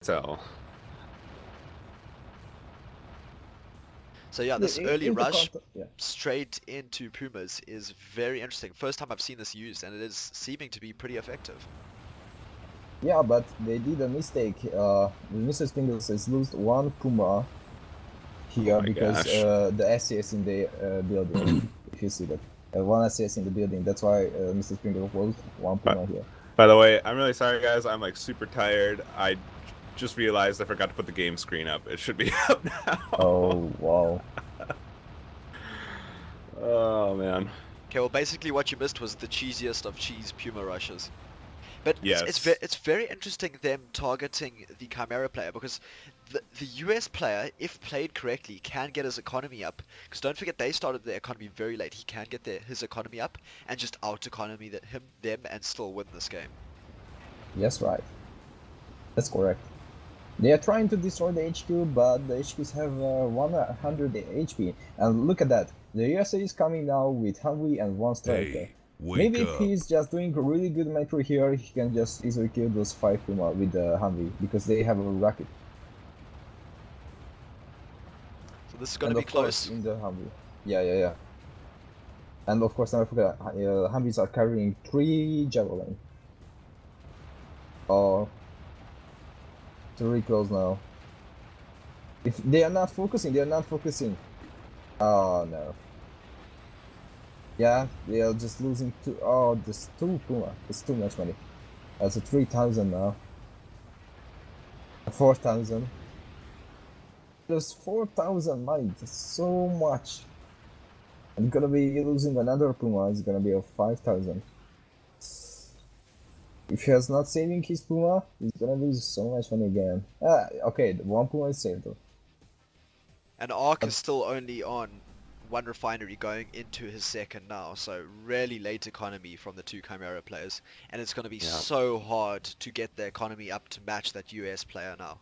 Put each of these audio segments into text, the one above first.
tell. So yeah, this early In the rush context, yeah. straight into Pumas is very interesting. First time I've seen this used, and it is seeming to be pretty effective. Yeah, but they did a mistake. Mr. Spindles has lost one Puma here Oh my because gosh. the SCS in the building. If you see that, one SCS in the building. That's why Mr. Spindles lost one Puma here. By the way, I'm really sorry, guys. I'm like super tired. I just realized I forgot to put the game screen up. It should be up now. Oh wow. Oh man. Okay, well basically what you missed was the cheesiest of cheese Puma rushes. But Yes. it's very interesting them targeting the Chimera player, because the US player, if played correctly, can get his economy up. Because don't forget, they started their economy very late. He can get his economy up and just out economy them and still win this game. Yes, right. That's correct. They are trying to destroy the HQ, but the HQs have 100 HP. And look at that. The USA is coming now with Humvee and one striker. Hey, Maybe wake if up. he's just doing a really good macro here, he can just easily kill those 5 Puma with the Humvee, because they have a rocket. So this is going And to be of course, close. in the Humvee. Yeah. And of course, never forget, Humvees are carrying 3 Javelin. Oh, it's really close now. If they are not focusing, Oh no. Yeah, they are just losing 2. Oh, just 2 Puma. It's too much money. That's a 3,000 now. 4,000. There's 4,000 money. That's so much. And gonna be losing another Puma. It's gonna be a 5,000. If he is not saving his Puma, he's gonna lose so much money again. Okay, the 1 Puma is saved though. And Ark is still only on 1 refinery going into his second now, so really late economy from the 2 Chimera players, and it's going to be so hard to get the economy up to match that US player now.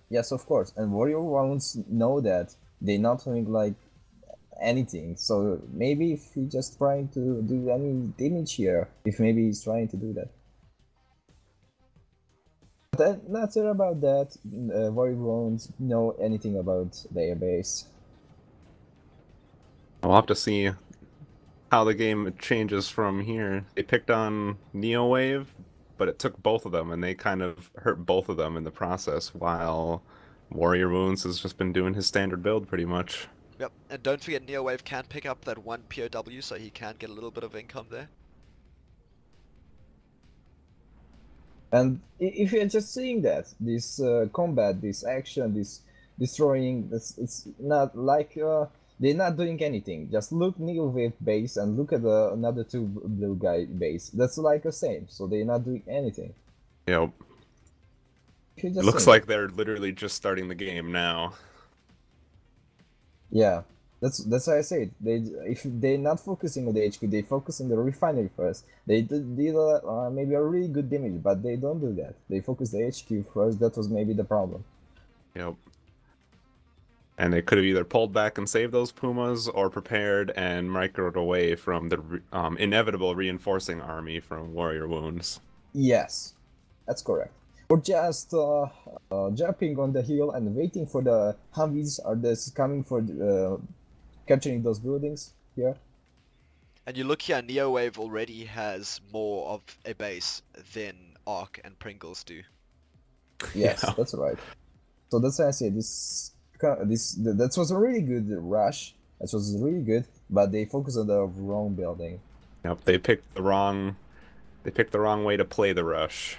Yes, of course, and Warrior Rounds know that they're not doing like anything, so maybe if he's just trying to do any damage here, if maybe he's trying to do that. But not sure about that. Warrior Rounds know anything about their base. We'll have to see how the game changes from here. They picked on Neo Wave, but it took both of them, and they kind of hurt both of them in the process, while Warrior Wounds has just been doing his standard build pretty much. Yep, and don't forget Neowave can pick up that 1 POW, so he can get a little bit of income there. And if you're just seeing that, this combat, this action, this destroying, it's not like they're not doing anything. Just look Neo Wave base and look at the another 2 blue guy base. That's like the same, so they're not doing anything. Yep. It looks like they're literally just starting the game now. Yeah, that's why I say it. If they're not focusing on the HQ, they focus on the refinery first. They did maybe a really good damage, but they don't do that. They focus the HQ first. That was maybe the problem. Yep. And they could have either pulled back and saved those Pumas, or prepared and microed away from the inevitable reinforcing army from Warrior Wounds. Yes, that's correct. Or just jumping on the hill and waiting for the Humvees are just coming for capturing those buildings here. And you look here, Neowave already has more of a base than Ark and Pringles do. Yes, Yeah. that's right. So that's why I say that was a really good rush. That was really good, but they focused on the wrong building. Yep, they picked the wrong way to play the rush.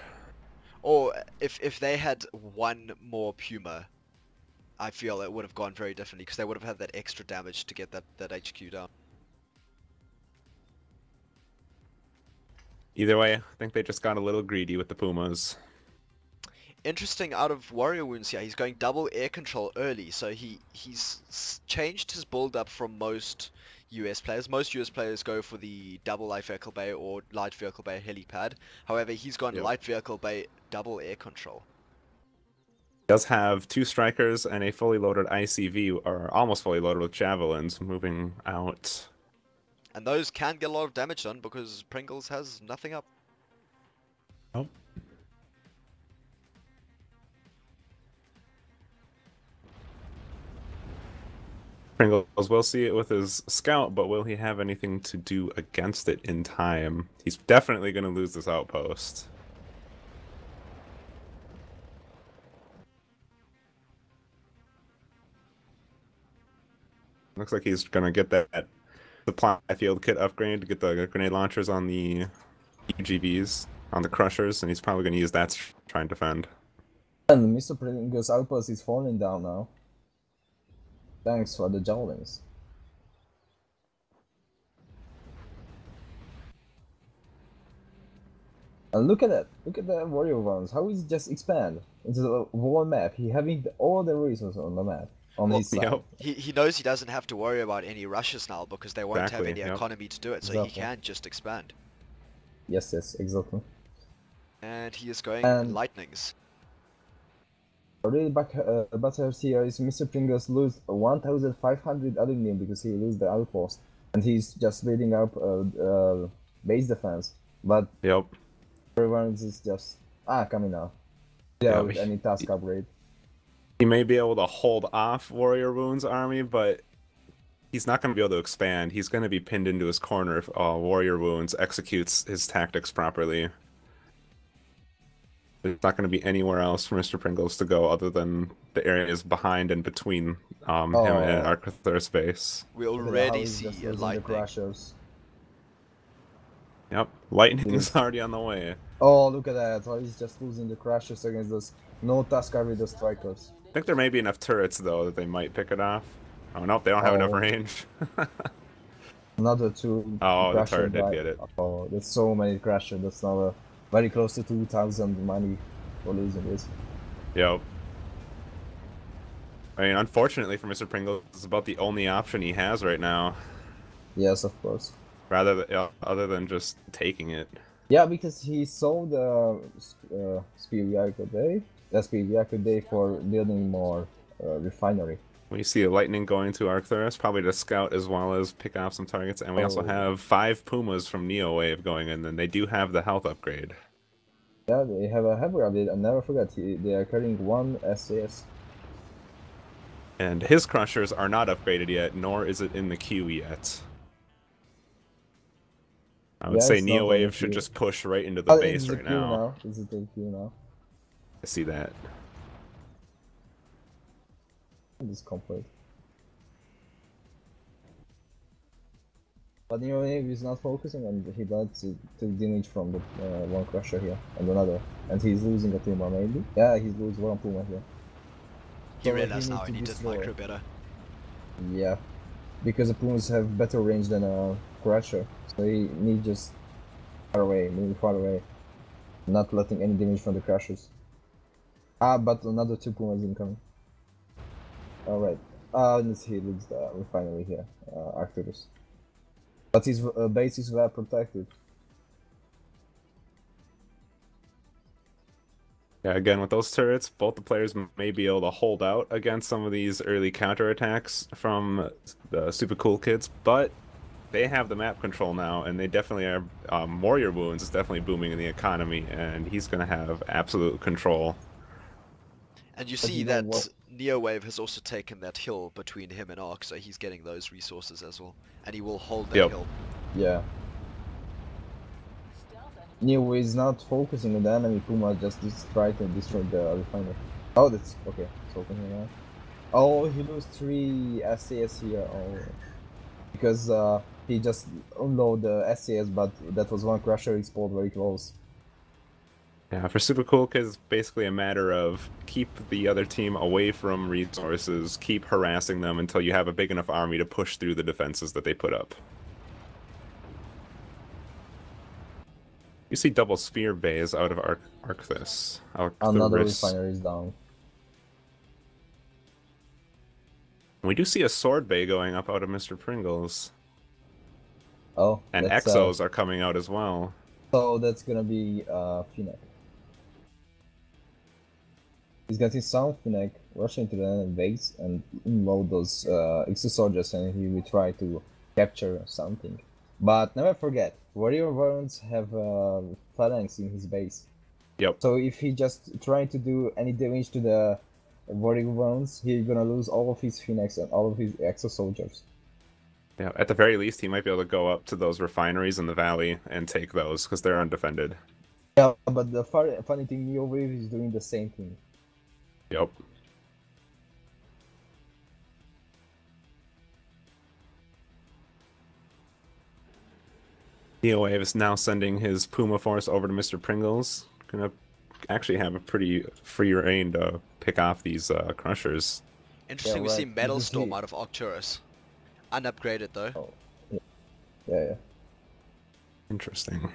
Or if they had 1 more Puma, I feel it would have gone very differently, because they would have had that extra damage to get that HQ down. Either way, I think they just got a little greedy with the Pumas. Interesting, out of Warrior Wounds here, he's going double air control early, so he's changed his build up from most US players. Most US players go for the double light vehicle bay or light vehicle bay helipad. However, he's gone light vehicle bay double air control. He does have 2 strikers and a fully loaded ICV, or almost fully loaded with javelins, moving out. And those can get a lot of damage done because Pringles has nothing up. Oh. Pringles will see it with his scout, but will he have anything to do against it in time? He's definitely going to lose this outpost. Looks like he's going to get that supply field kit upgrade to get the grenade launchers on the UGVs, on the crushers, and he's probably going to use that to try and defend. And Mr. Pringle's outpost is falling down now. Thanks for the javelins. And look at that! Look at the warrior ones. How is just expand into the whole map? He having all the resources on the map on his side. Yep. He knows he doesn't have to worry about any rushes now because they won't have any economy to do it, so he can just expand. Yes, exactly. And he is going lightnings. Already back here is Mr. Pringles lose 1,500 aluminium because he lose the outpost, and he's just building up base defense. But everyone is just coming now. Without any task upgrade. He may be able to hold off Warrior Wound's army, but he's not going to be able to expand. He's going to be pinned into his corner if Warrior Wounds executes his tactics properly. There's not going to be anywhere else for Mr. Pringles to go other than the areas behind and between him and Arcthur's base. We already see lightning. Yep, lightning's already on the way. Oh, look at that. Oh, he's just losing the crashes against those no task with the strikers. I think there may be enough turrets, though, that they might pick it off. Oh, nope, they don't have enough range. Another two. Oh, the turret did get it. Oh, there's so many crashes. That's now very close to 2,000 money for losing this. Yep. I mean, unfortunately for Mr. Pringles, it's about the only option he has right now. Yes, of course. Other than just taking it. Yeah, because he sold the speed reactor day for building more refinery. We see a lightning going to Arcturus, probably to scout as well as pick off some targets, and we also have 5 Pumas from Neowave going in, and they do have the health upgrade. Yeah, they have a heavy upgrade, and never forget, they are carrying 1 SAS. And his crushers are not upgraded yet, nor is it in the queue yet. I would say Neowave should just push right into the base right now. Is it in queue now? I see that. This complete. But Neowave is not focusing, and he got to damage from the one crusher here and another, and he's losing a Puma maybe. Yeah, he's losing one Puma here. He realized now he needs his micro better. Yeah, because the Pumas have better range than a crusher, so he needs just far away, moving far away, not letting any damage from the crushers. But another 2 Pumas incoming. Alright, he looks the refinery here, Arcturus. But his base is well protected. Yeah, again, with those turrets, both the players may be able to hold out against some of these early counterattacks from the Super Cool kids, but they have the map control now, and they definitely are. Warrior Wounds is definitely booming in the economy, and he's going to have absolute control. And you see that Neowave has also taken that hill between him and Ark, so he's getting those resources as well. And he will hold that hill. Yeah. Neowave is not focusing on the enemy. Puma just tried to destroy the refinery. Oh, that's okay. It's open here now. Oh, he lose 3 SAS here. Oh, because he just unloaded the SAS, but that was one crusher explode very close. Yeah, for Super Cool Kids, it's basically a matter of keep the other team away from resources, keep harassing them until you have a big enough army to push through the defenses that they put up. You see double spear bays out of Arcthurus. Another refinery is down. We do see a sword bay going up out of Mr. Pringles. Oh, and Exos are coming out as well. So that's gonna be Finneck. He's getting some Finneck rushing to the enemy base and unload those Exo soldiers, and he will try to capture something. But never forget, Warrior Varons have phalanx in his base. Yep. So if he just trying to do any damage to the warrior wounds, he's gonna lose all of his Phoenix and all of his exo soldiers. Yeah, at the very least, he might be able to go up to those refineries in the valley and take those because they're undefended. Yeah, but the funny thing, Neo Wave is doing the same thing. Yep. Wave is now sending his Puma force over to Mr. Pringles. Gonna actually have a pretty free reign to pick off these crushers. Interesting, Yeah, we see right. Metal Because Storm he- out of Arcturus. Unupgraded though. Oh, yeah. Interesting.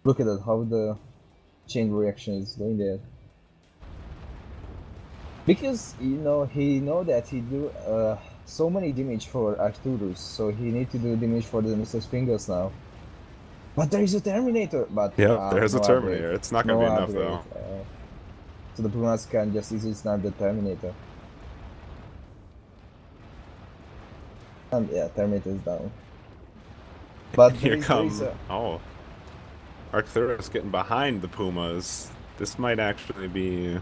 Look at that, how the chain reaction is doing there. Because he know that he do so many damage for Arcturus, so he need to do damage for the Mr. Fingers now. But there is a Terminator. But Yep, there's no a Terminator. upgrade. It's not gonna be enough upgrade. though. So the Pumas can just easily snipe the Terminator. And yeah, Terminator is down. But Here there is comes a... oh, Arcturus getting behind the Pumas. This might actually be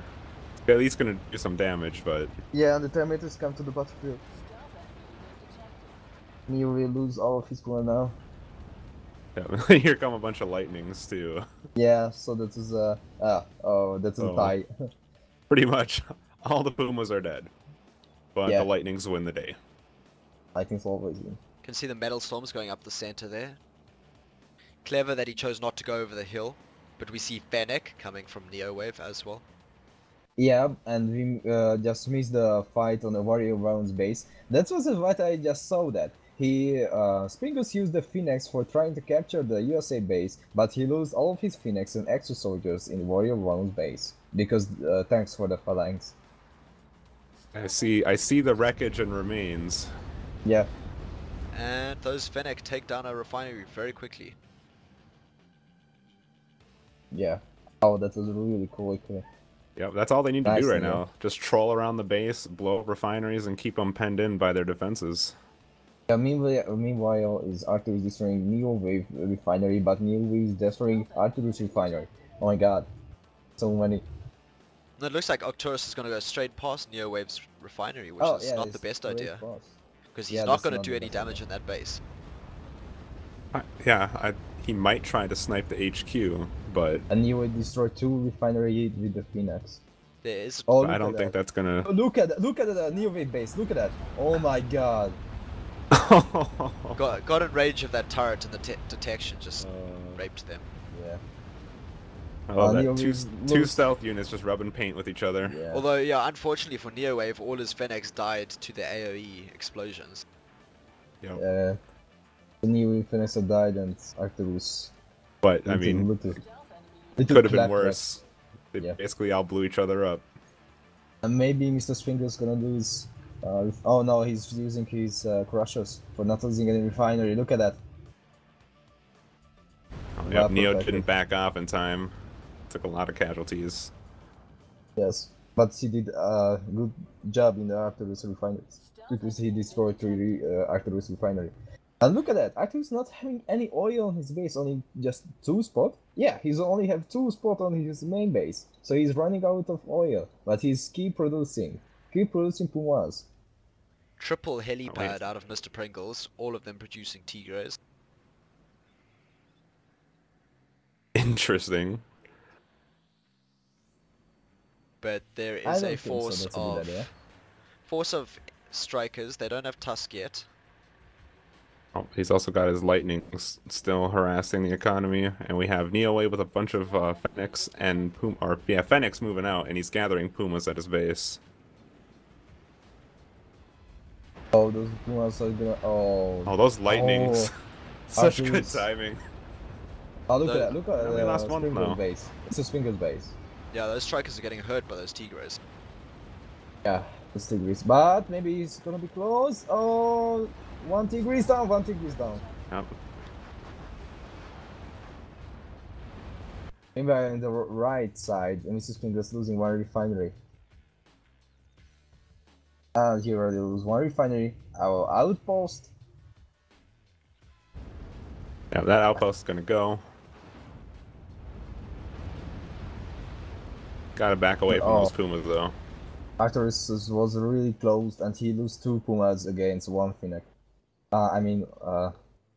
at least gonna do some damage, but Yeah, the Terminators come to the battlefield. Neo will lose all of his Puma now. yeah, here come a bunch of lightnings too. Yeah, so that is that's a Oh. tie. Pretty much all the Pumas are dead, but Yeah. the lightnings win the day. I think so always win. Can see the Metal Storms going up the center there. Clever that he chose not to go over the hill, but we see Fennec coming from Neo Wave as well. Yeah, and we just missed the fight on the Warrior Round's base. That was what I just saw that. Spingus used the Phoenix for trying to capture the USA base, but he lost all of his Phoenix and extra soldiers in Warrior Round's base. Because thanks for the phalanx. I see the wreckage and remains. Yeah, And those Fennec take down a refinery very quickly. yeah. Oh, that was really cool. Okay. Yep, that's all they need to Nice do right to know. now. Just troll around the base, blow up refineries, and keep them penned in by their defenses. Yeah, meanwhile is Arthur destroying Neo Wave refinery, but Neo Wave is destroying Arthur's refinery. Oh my god. So many. And it looks like Arcturus is going to go straight past Neo Wave's refinery, which Oh, is yeah, not it's the best great idea. boss. Because he's Yeah, not that's going to not do the any best damage in that base. He might try to snipe the HQ, but And Neo Wave destroyed 2 refineries with the Phoenix. There is... Oh, I look don't at think that. that's gonna. Oh, look at the Neo Wave base. Look at that. Oh my god. Got in range of that turret and the detection just raped them. Yeah. Oh, Neo that Wave two looks- stealth units just rubbing paint with each other. Yeah. Although, yeah, unfortunately for Neo Wave, all his Fennecs died to the AoE explosions. Yep. The Neo Wave Phoenix died and Arcturus. But I mean, little it could have been clap worse. They Yeah. basically all blew each other up. And maybe Mr. Springer's gonna lose. Oh no, he's using his crushers for not losing any refinery. Look at that. Oh, Well yep, Neo protected. didn't back off in time. Took a lot of casualties. Yes, but he did a good job in the Arcturus refinery because he destroyed 3 Arcturus refinery. And look at that, Arcturus not having any oil on his base, only just 2 spots. Yeah, he's only have 2 spots on his main base, so he's running out of oil. But he's keep producing Pumas. Triple helipad out of Mr. Pringles, all of them producing Tigres. Interesting. But there I is don't a think so, force that's a good of idea. strikers. They don't have Tusk yet. Oh, he's also got his lightning still harassing the economy, and we have Neo Wave with a bunch of Fennecs and Fennecs moving out, and he's gathering Pumas at his base. Oh, those Pumas are gonna. Oh, those lightnings! Such good Arcturus. timing. Oh, look The- at that! Look at Only lost one Springer's now. base. It's a Springer's base. Yeah, those strikers are getting hurt by those Tigres. Yeah, it's Tigris, but maybe it's gonna be close. Oh, 1 Tigris down, 1 Tigris down. Yep. Maybe on the right side, Mr. Springer's losing 1 refinery. And he already lose 1 refinery. Our outpost. Yeah, that outpost is gonna go. Gotta back away from Oh. those Pumas though. Arthurus was really close, and he lose 2 Pumas against 1 Fennec.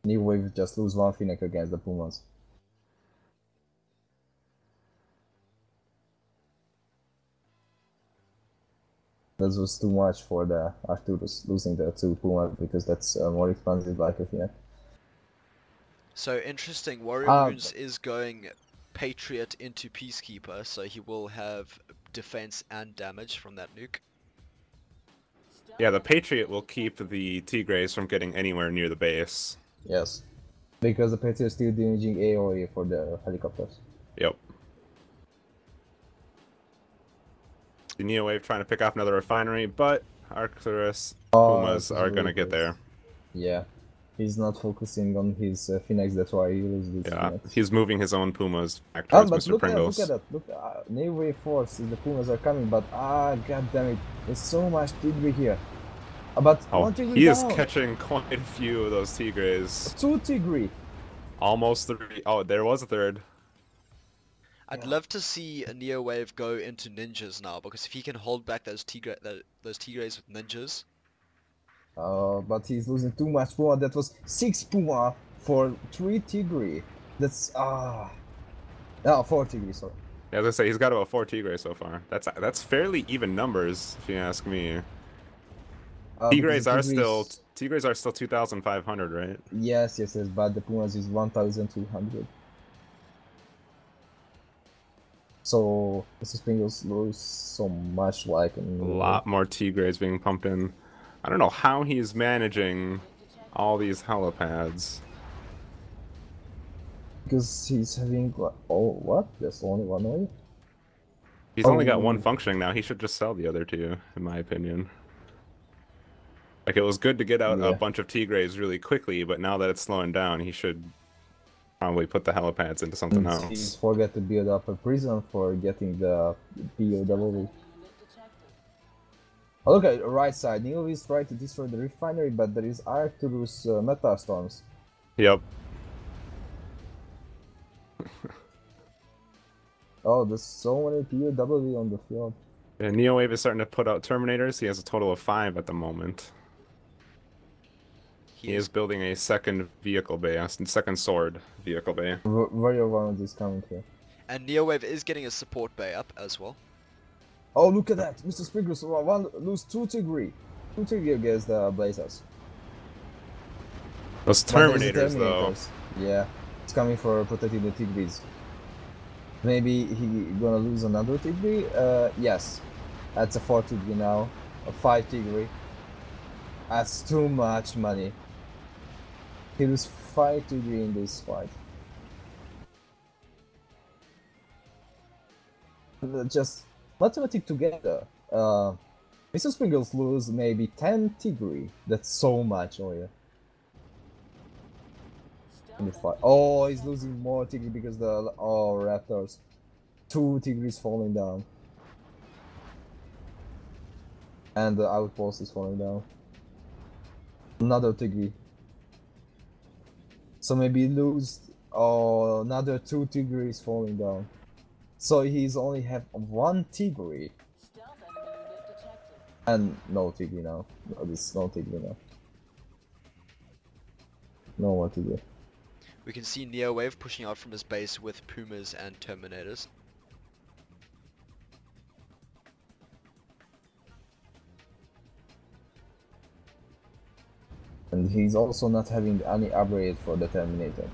New Wave just lose 1 Fennec against the Pumas. That was too much for the Arcturus losing the 2 Pumas, because that's more expensive like a Fennec. So interesting, Warrior Wounds is going Patriot into Peacekeeper, so he will have defense and damage from that nuke. Yeah, the Patriot will keep the Tigres from getting anywhere near the base. Yes. Because the Patriot is still damaging AoE for the helicopters. Yep. The Neo Wave trying to pick off another refinery, but Arcturus Pumas are gonna get there. Yeah. He's not focusing on his Phoenix, that's why he loses this Phoenix. He's moving his own Pumas back towards Mr. Pringles. Look at that, look, New Wave Force, the Pumas are coming, but god damn it, there's so much Tigre here. But he is catching quite a few of those Tigres. 2 Tigre. Almost 3. Oh, there was a third. I'd love to see a Neo Wave go into ninjas now, because if he can hold back those Tigres with ninjas. But he's losing too much Puma. That was 6 Puma for 3 Tigre. That's 4 Tigre, sorry. Yeah, as I say, he's got about 4 Tigres so far. That's fairly even numbers, if you ask me. Tigres are still 2,500, right? Yes, but the Pumas is 1,200. So Mr. Pringles lose so much, like a lot more Tigres being pumped in. I don't know how he's managing all these helipads. Because he's having what? There's only one way? He's only got 1 functioning now. He should just sell the other 2, in my opinion. Like, it was good to get out a bunch of Tigres really quickly, but now that it's slowing down, he should probably put the helipads into something else. He forgot to build up a prison for getting the POW. Oh, look at the right side. Neo is trying to destroy the refinery, but there is Arcturus Metastorms. Yep. Oh, there's so many POW on the field. Yeah, Neo Wave is starting to put out Terminators. He has a total of 5 at the moment. He is building a second vehicle bay, a second sword vehicle bay. Warrior Wounds is coming here. And Neo Wave is getting a support bay up as well. Oh, look at that! Mr. Spriggles lose 2 Tigre. 2 Tigre against the Blazers. Those Terminators, though. Yeah, it's coming for protecting the Tigres. Maybe he gonna lose another Tigre? Yes. That's a 4 Tigre now. A 5 Tigre. That's too much money. He lose 5 Tigre in this fight. Just mathematic together. Mr. Sprinkles lose maybe 10 Tigre. That's so much, oh yeah. Oh, he's losing more Tigre because the Raptors. 2 Tigres falling down. And the outpost is falling down. Another Tigre. So maybe lose another 2 Tigres falling down. So he's only have 1 Tigre. And no Tigre now. No, there's no Tigre now. No more Tigre. We can see Neo Wave pushing out from his base with Pumas and Terminators. And he's also not having any upgrade for the Terminator.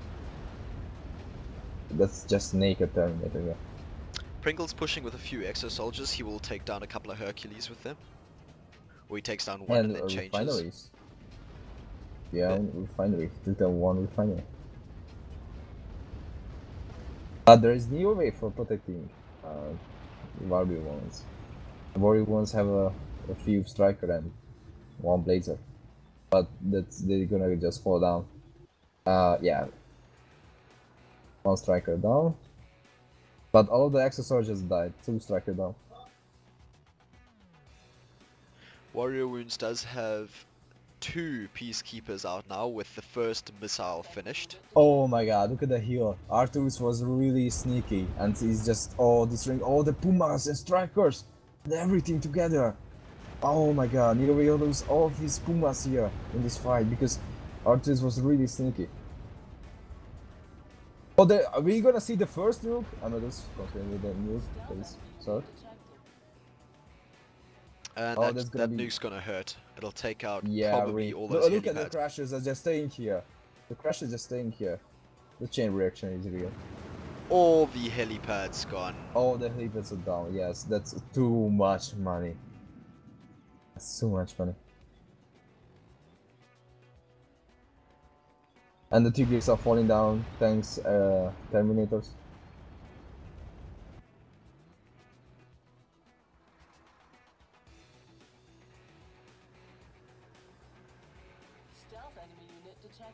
That's just naked Terminator, yeah. Pringle's pushing with a few exo soldiers. He will take down a couple of Hercules with them. Or he takes down one and then changes. Refineries. Yeah, refinery. Took down 1 refinery. But there is Neo Wave for protecting Warrior ones. The Warrior ones have a few striker and 1 blazer. But they're gonna just fall down. Yeah. 1 striker down. But all of the exo soldiers died. 2 striker down. Warrior Wounds does have 2 Peacekeepers out now with the first missile finished. Oh my god, look at the heal. Arthurus was really sneaky and he's just destroying all the Pumas and strikers. Everything together. Oh my god, Nero will lose all of his Pumas here in this fight because Artis was really sneaky. Oh, are we gonna see the first nuke? I'm just continue the nuke, please. Sorry. And Oh, that nuke's gonna hurt. It'll take out yeah, probably all those look at the helipads. crashes are just staying here. The crashes are staying here. The chain reaction is real. All the helipads gone. All the helipads are down. Yes, that's too much money. That's so much money. And the Tigris are falling down. Thanks, Terminators. Stealth enemy unit detected.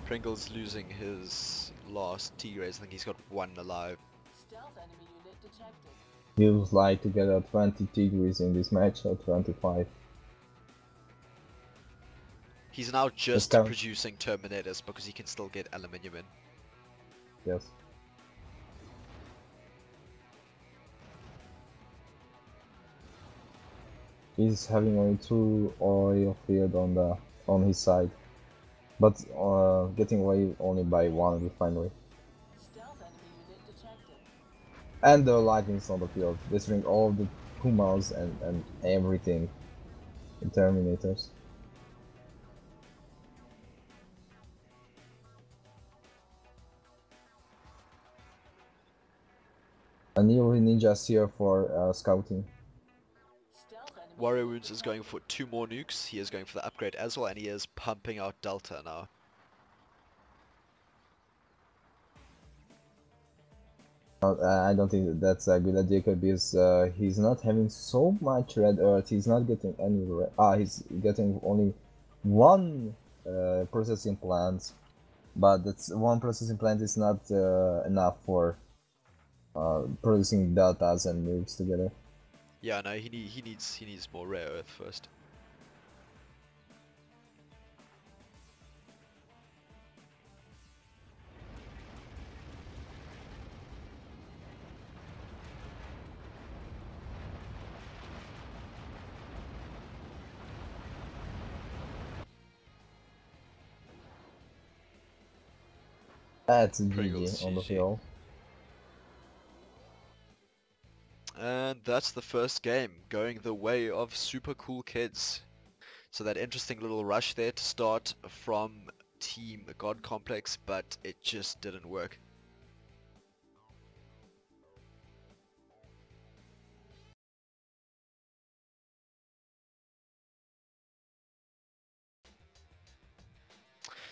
Pringle's losing his last T-Rays. I think he's got one alive. Stealth enemy unit detected. He would like to get 20 Tigris in this match or 25. He's now just producing Terminators because he can still get aluminium in. Yes. He's having only 2 oil field on his side, but getting away only by 1 refinery. Stealth enemy unit detected. And the lightning's on the field, destroying all the Pumas and everything. The Terminators. And Neo Ninja's here for scouting. Warrior Wounds is going for 2 more nukes. He is going for the upgrade as well, and he is pumping out Delta now. I don't think that's a good idea because he's not having so much red earth. He's not getting any red. He's getting only 1 processing plant, but that's 1 processing plant is not enough for producing deltas and nukes together. Yeah, no, he needs more rare earth first. That's GG on the field. And that's the first game, going the way of Super Cool Kids. So that interesting little rush there to start from Team GodComplex, but it just didn't work.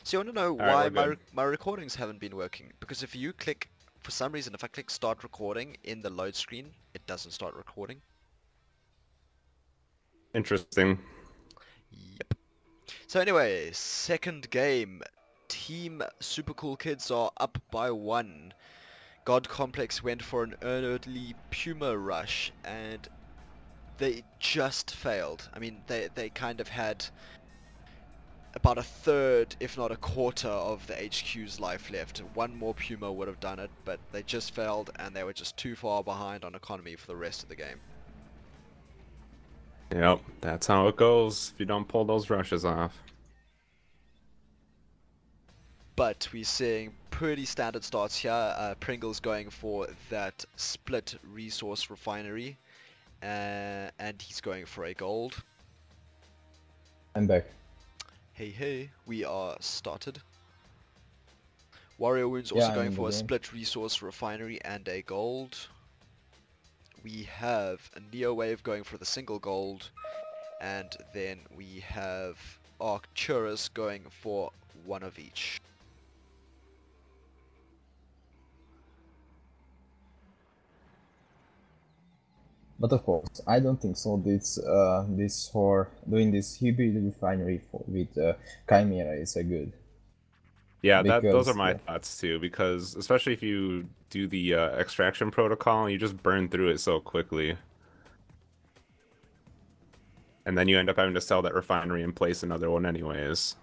So you want to know why my recordings haven't been working? Because if you click, for some reason, if I click start recording in the load screen, it doesn't start recording. Interesting. Yep. So anyway, second game. Team Super Cool Kids are up by 1. GodComplex went for an early Puma rush and they just failed. I mean, they kind of had about a third, if not a quarter, of the HQ's life left. 1 more Puma would have done it, but they just failed and they were just too far behind on economy for the rest of the game. Yep, that's how it goes if you don't pull those rushes off. But we're seeing pretty standard starts here. Pringle's going for that split resource refinery, and he's going for a gold. I'm back. Hey, we are started. Warrior Wounds also going for a split resource refinery and a gold. We have a Neo Wave going for the single gold, and then we have Arcturus going for 1 of each. But of course, I don't think so. This for doing this hybrid refinery with Chimera is a good. Yeah, those are my thoughts too. Because especially if you do the extraction protocol, you just burn through it so quickly. And then you end up having to sell that refinery and place another one anyways.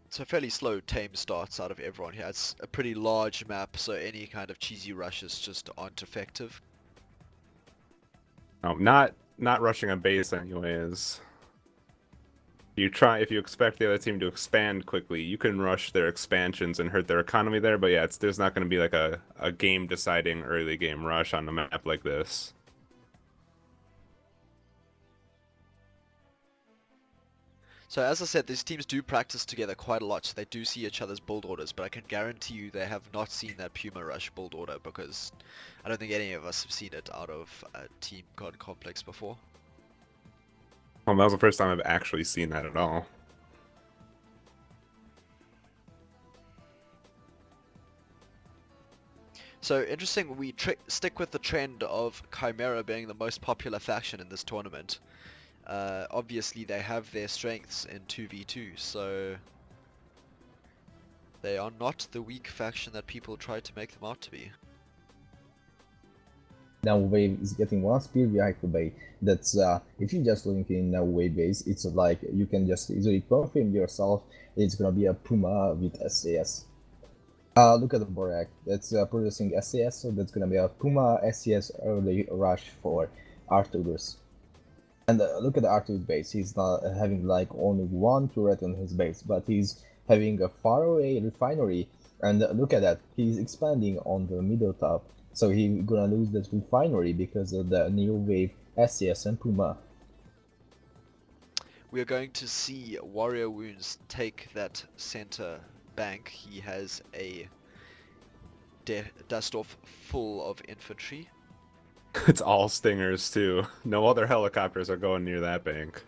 It's a fairly slow tame starts out of everyone here. It's a pretty large map, so any kind of cheesy rushes just aren't effective. No, not rushing a base anyways. If you expect the other team to expand quickly, you can rush their expansions and hurt their economy there, but yeah, there's not going to be like a game deciding early game rush on a map like this. So as I said, these teams do practice together quite a lot, so they do see each other's build orders, but I can guarantee you they have not seen that Puma Rush build order, because I don't think any of us have seen it out of Team GodComplex before. Well, that was the first time I've actually seen that at all. So interesting, we stick with the trend of Chimera being the most popular faction in this tournament. Obviously they have their strengths in 2v2, so they are not the weak faction that people try to make them out to be. Now wave is getting one speed vehicle bay. That's if you just link in now wave base, it's like you can just easily confirm yourself it's gonna be a Puma with SAS. Look at the Borak, that's producing SAS, so that's gonna be a Puma SAS early rush for Arcturus. And look at the Arcturus base, he's not having like only one turret on his base, but he's having a faraway refinery, and look at that, he's expanding on the middle top, so he's gonna lose that refinery because of the new wave SAS and Puma. We are going to see Warrior Wounds take that center bank. He has a dust-off full of infantry. It's all stingers too. No other helicopters are going near that bank.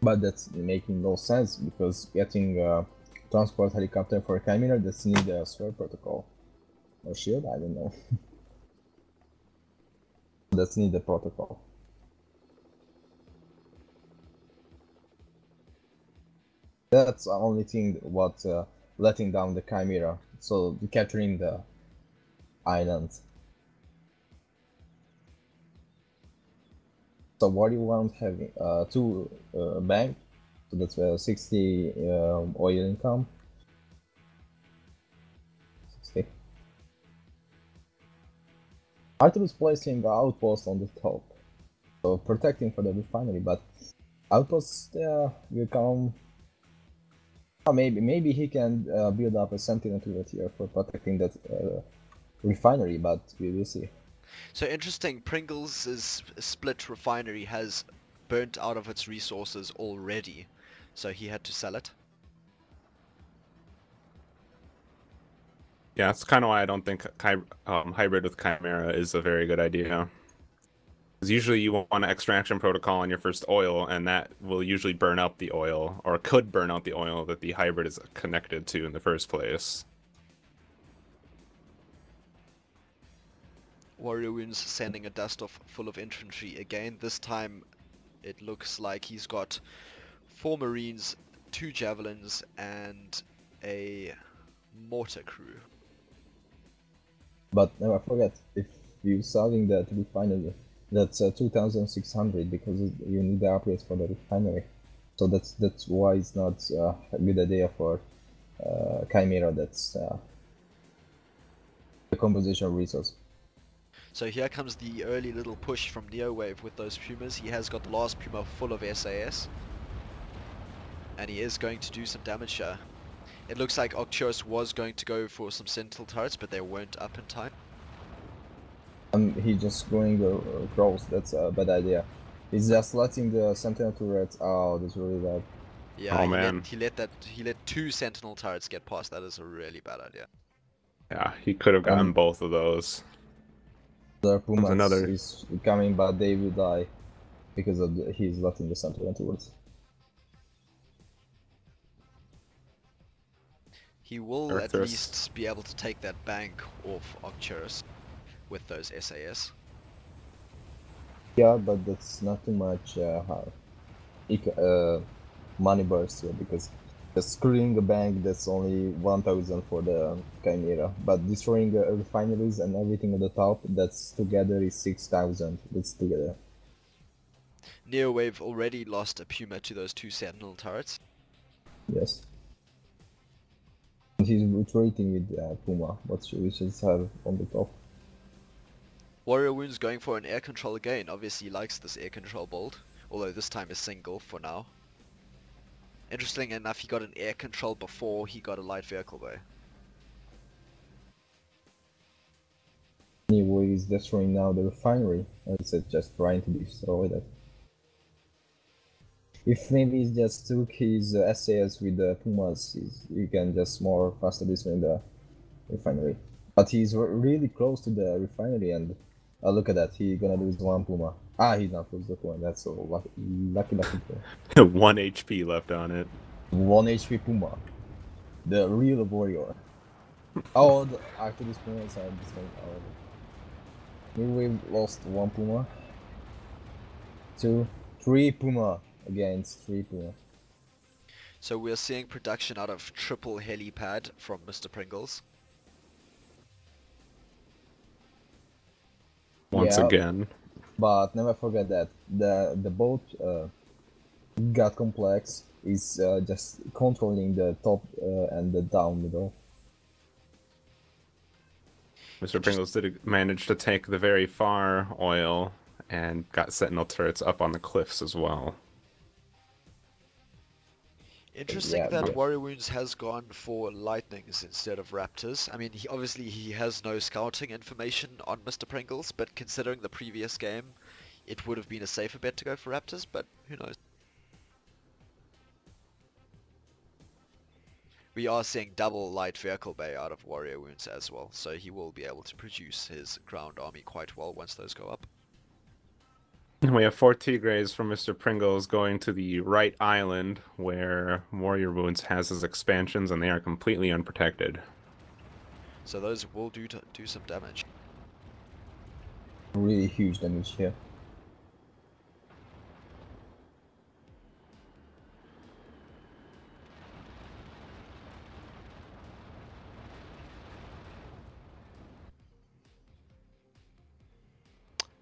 But that's making no sense, because getting a transport helicopter for Chimera, that's need a SWORD protocol. Or shield, I don't know. That's need the protocol. That's the only thing what letting down the Chimera, so capturing the island. So what do you want having two bank, so that's 60 oil income. 60. Arthur is placing the outpost on the top, so protecting for the refinery, but outposts will come. Maybe he can build up a sentinel turret here for protecting that refinery, but we will see. So interesting, Pringles' split refinery has burnt out of its resources already, so he had to sell it. Yeah, that's kind of why I don't think hybrid with Chimera is a very good idea. Because usually you want an extraction protocol on your first oil, and that will usually burn out the oil, or could burn out the oil that the hybrid is connected to in the first place. Warrior Wounds sending a dust-off full of infantry again. This time it looks like he's got 4 Marines, 2 Javelins, and a mortar crew. But never forget, if you're selling that refinery, that's 2,600, because you need the upgrades for the refinery. So that's why it's not a good idea for Chimera. That's the composition resource. So here comes the early little push from Neowave with those Pumas. He has got the last Puma full of SAS. And he is going to do some damage here. It looks like Arcturus was going to go for some Sentinel turrets, but they weren't up in time. He's just going across, that's a bad idea. He's just letting the Sentinel turrets, oh, that's really bad. Yeah, Oh, man. he let 2 Sentinel turrets get past. That is a really bad idea. Yeah, he could have gotten both of those. The Pumas another- is coming, but they will die because of he's letting the Sentinel turrets. He will at Arcturus. least be able to take that bank off Arcturus with those SAS. Yeah, but that's not too much hard. money burst here, because just screwing a bank, that's only 1,000 for the Chimera, but destroying refineries and everything at the top, that's together is 6,000. That's together. Neowave already lost a Puma to those 2 Sentinel turrets. Yes. And he's retreating with Puma, what should we just have on the top? Warrior Wound's going for an air control again. Obviously he likes this air control build, although this time is single for now. Interesting enough, he got an air control before he got a light vehicle though. Anyway, he's destroying now the refinery, and it's just trying to destroy that. If maybe he just took his SAS with the Pumas, he can just more faster destroy the refinery. But he's really close to the refinery, and look at that, he's gonna lose 1 Puma. Ah, he's not lose the Puma, that's so lucky Puma. 1 HP left on it. 1 HP Puma. The real warrior. Oh, after this Puma is destroying all of it. We've lost 1 Puma. 2, 3 Puma against 3 Puma. So we're seeing production out of triple helipad from Mr. Pringles. Once again. But never forget that the boat GodComplex is just controlling the top and the down middle. Mr. Pringles did manage to take the very far oil and got Sentinel turrets up on the cliffs as well. Interesting Yeah, that yeah. Warrior Wounds has gone for Lightnings instead of Raptors. I mean, obviously he has no scouting information on Mr. Pringles, but considering the previous game, it would have been a safer bet to go for Raptors, but who knows. We are seeing double light vehicle bay out of Warrior Wounds as well, so he will be able to produce his ground army quite well once those go up. We have 4 Tigres from Mr. Pringles going to the right island, where Warrior Wounds has his expansions, and they are completely unprotected. So those will do some damage. Really huge damage here.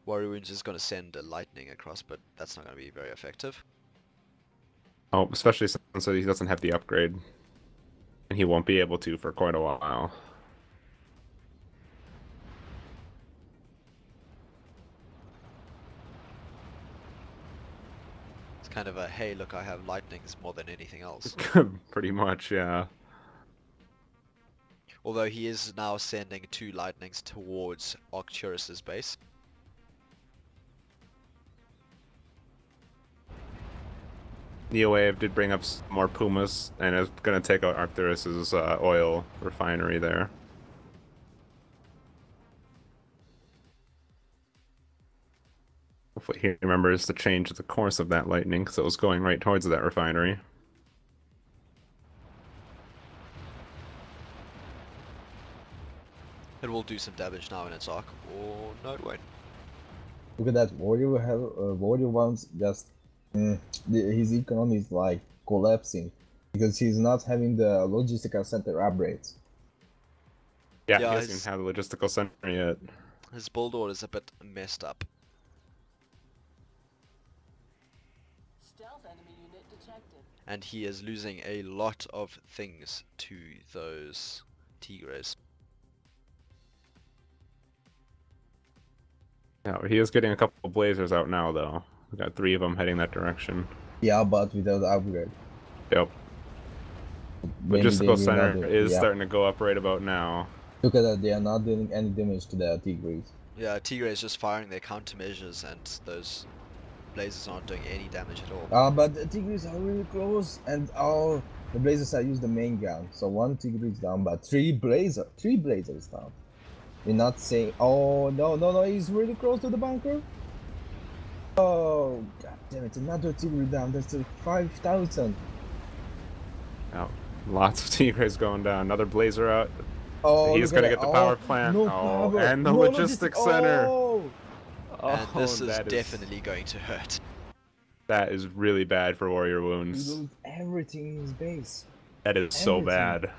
Warrior Wounds is going to send a lightning across, but that's not going to be very effective. Oh, especially since he doesn't have the upgrade. And he won't be able to for quite a while. It's kind of a, hey, look, I have lightnings more than anything else. Pretty much, yeah. Although he is now sending 2 lightnings towards Arcturus's base. Neowave did bring up some more Pumas, and is going to take out Arcturus's oil refinery there. Hopefully he remembers to change the course of that lightning, because it was going right towards that refinery. It will do some damage now in its arc, or no, it won't. Look at that, Warrior One's just his economy is like collapsing because he's not having the logistical center upgrades. Yeah, Yeah, he doesn't even have the logistical center yet. His build order is a bit messed up. Stealth enemy unit detected. And he is losing a lot of things to those Tigres. Yeah, he is getting a couple blazers out now, though. We got 3 of them heading that direction. Yeah, but without the upgrade. Yep. Maybe they Logistical will center not do- is yeah. starting to go up right about now. Look at that, they are not doing any damage to the Tigres. Yeah, Tigre is just firing their countermeasures and those blazers aren't doing any damage at all. But the Tigres are really close, and the Blazers are used the main gun. So 1 Tigre is down, but 3 Blazers down. You're not saying, oh no, he's really close to the bunker. Oh god damn it, another Tigre down. That's 5,000. Oh, lots of Tigres going down. Another blazer out. Oh, He's look gonna at get the that. power plant. No Oh, power. and the No logistics center. Oh. And this is that definitely going to hurt. That is really bad for warrior He wounds. lose everything in his base. That is so Everything. bad.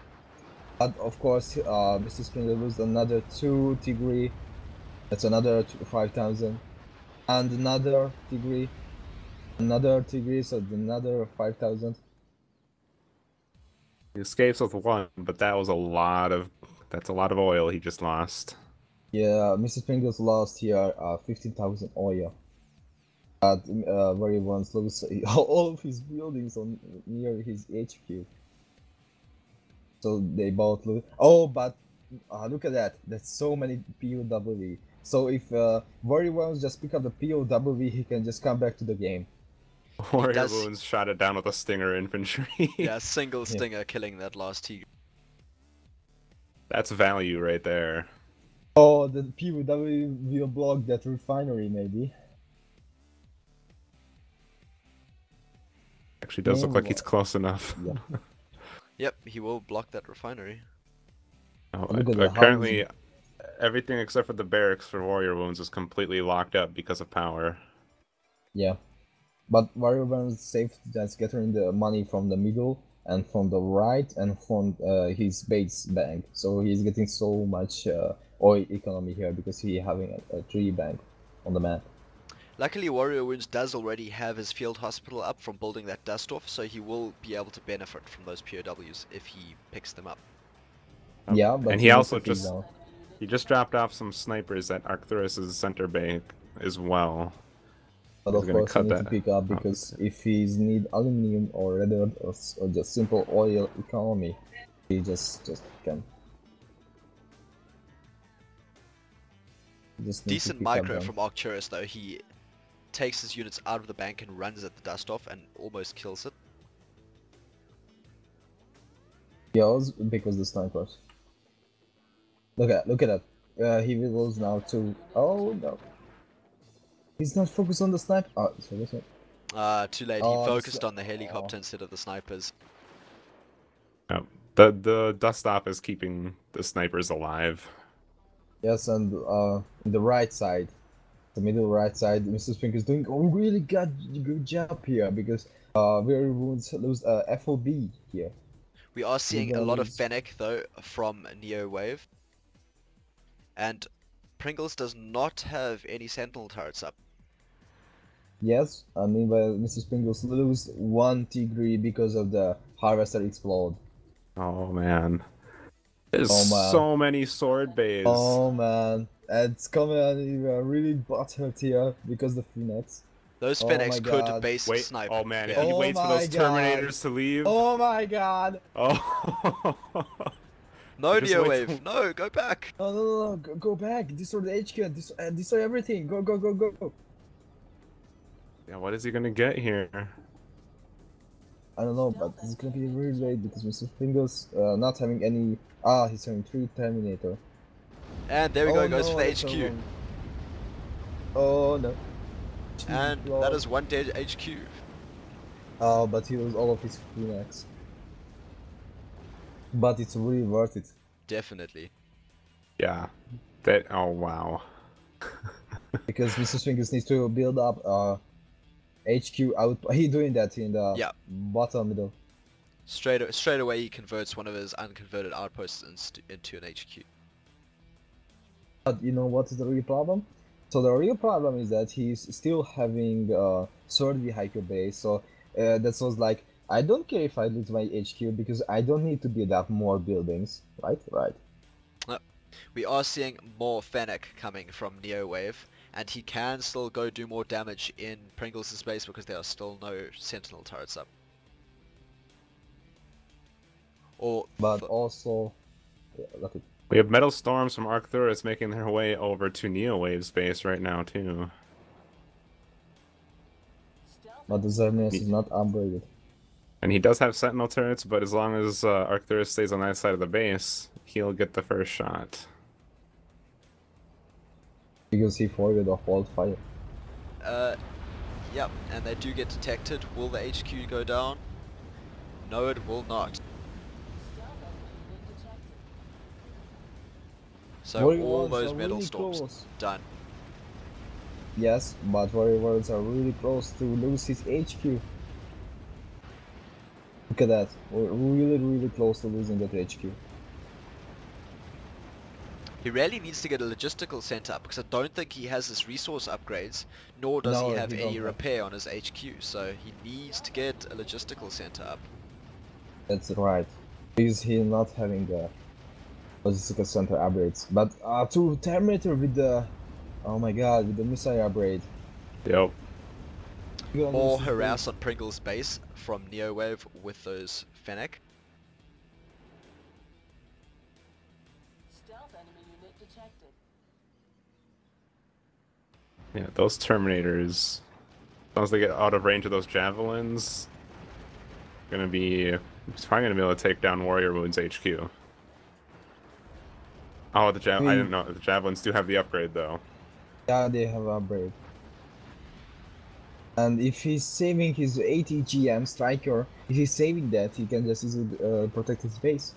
But of course, Mr. Springer lose another 2 Tigri. That's another 5,000. And another Tigri. Another Tigri, so another 5,000. He escapes with one, but that was a lot of oil he just lost. Yeah, Mr. Springles lost here 15,000 oil. But where he once lose all of his buildings on near his HQ. So they both lose. Oh, but look at that. That's so many POW. So if Worry Wounds just pick up the POW, he can just come back to the game. Warrior wounds shot it down with a Stinger infantry. Yeah, single stinger killing that last Tigre. That's value right there. Oh, the POW will block that refinery, maybe. Actually, does look like he's close enough. Yeah. Yep, he will block that refinery. Oh, Look at the currently, everything except for the barracks for warrior wounds is completely locked up because of power. Yeah. But Warrior Wounds safe just getting the money from the middle and from the right and from his base bank. So he's getting so much oil economy here because he having a tree bank on the map. Luckily, Warrior Wounds does already have his field hospital up from building that dust off, so he will be able to benefit from those POWs if he picks them up. Yeah, but and he also just dropped off some snipers at Arcturus's center bank as well. But of course, he needs to pick up because if he's need aluminum or leather or just simple oil economy, he just can. Decent micro from Arcturus though. He takes his units out of the bank and runs at the dust off and almost kills it. Yeah, because the snipers. Look at that. He will lose now too. Oh no. He's not focused on the sniper. Oh, so this one. Too late. He focused on the helicopter instead of the snipers. Oh, the dust off is keeping the snipers alive. Yes, and the right side, the middle right side, Mr. Spink is doing a really good job here because Warrior Wounds lose FOB here. We are seeing a lot of Fennec though from Neo Wave. And Pringles does not have any sentinel turrets up. Yes, I mean, Mrs. Pringles lose 1 Tigri because of the harvester explode. Oh man, there's so many sword bays. Oh man, it's coming and we are really butthurt here because the Phoenix. Those Fennecs could base snipe. Oh man, if he waits for those Terminators to leave. Oh my god! Oh. No, Neo Wave, no, go back! No, go back, destroy the HQ, destroy everything, go! Yeah, what is he gonna get here? I don't know, but it's gonna be really late because Mr. Fingers not having any... he's having 3 Terminator. And there we go, goes for the HQ. Oh no. And that is 1 dead HQ. Oh, but he loses all of his Phoenix. But it's really worth it. Definitely. Yeah. Oh wow. Because Mr. Fingers needs to build up HQ out. He's doing that in the bottom middle. Straight away he converts one of his unconverted outposts into an HQ. But you know what is the real problem? So the real problem is that he's still having sword behind your base. So that was like, I don't care if I lose my HQ because I don't need to build up more buildings. Right. We are seeing more Fennec coming from Neo Wave, and he can still go do more damage in Pringles' base because there are still no sentinel turrets up. But also, look at. We have metal storms from Arcturus making their way over to Neo Wave's base right now too. But the Xerneas is not upgraded. And he does have sentinel turrets, but as long as Arcturus stays on that side of the base, he'll get the first shot. Because he forwarded a hold fire. Yep, and they do get detected. Will the HQ go down? No, it will not. So all those metal storms done. Yes, but Warrior Worlds are really close to lose his HQ. Look at that. We're really close to losing that HQ. He really needs to get a logistical center up because I don't think he has his resource upgrades, nor does he No, have he any don't have. repair on his HQ, so he needs to get a logistical center up. That's right. Because he's not having the logistical center upgrades. But to Terminator with the, oh my god, with the missile upgrade. Yep. You're gonna More lose his harass base. on Pringle's base from Neowave with those Fennec. Stealth enemy unit detected. Yeah, those Terminators, as long as they get out of range of those javelins, gonna be, he's probably gonna be able to take down Warrior Wound's HQ. Oh, I didn't know the javelins do have the upgrade though. Yeah, they have upgrade. And if he's saving his 80 GM striker, if he's saving that, he can just easily protect his base.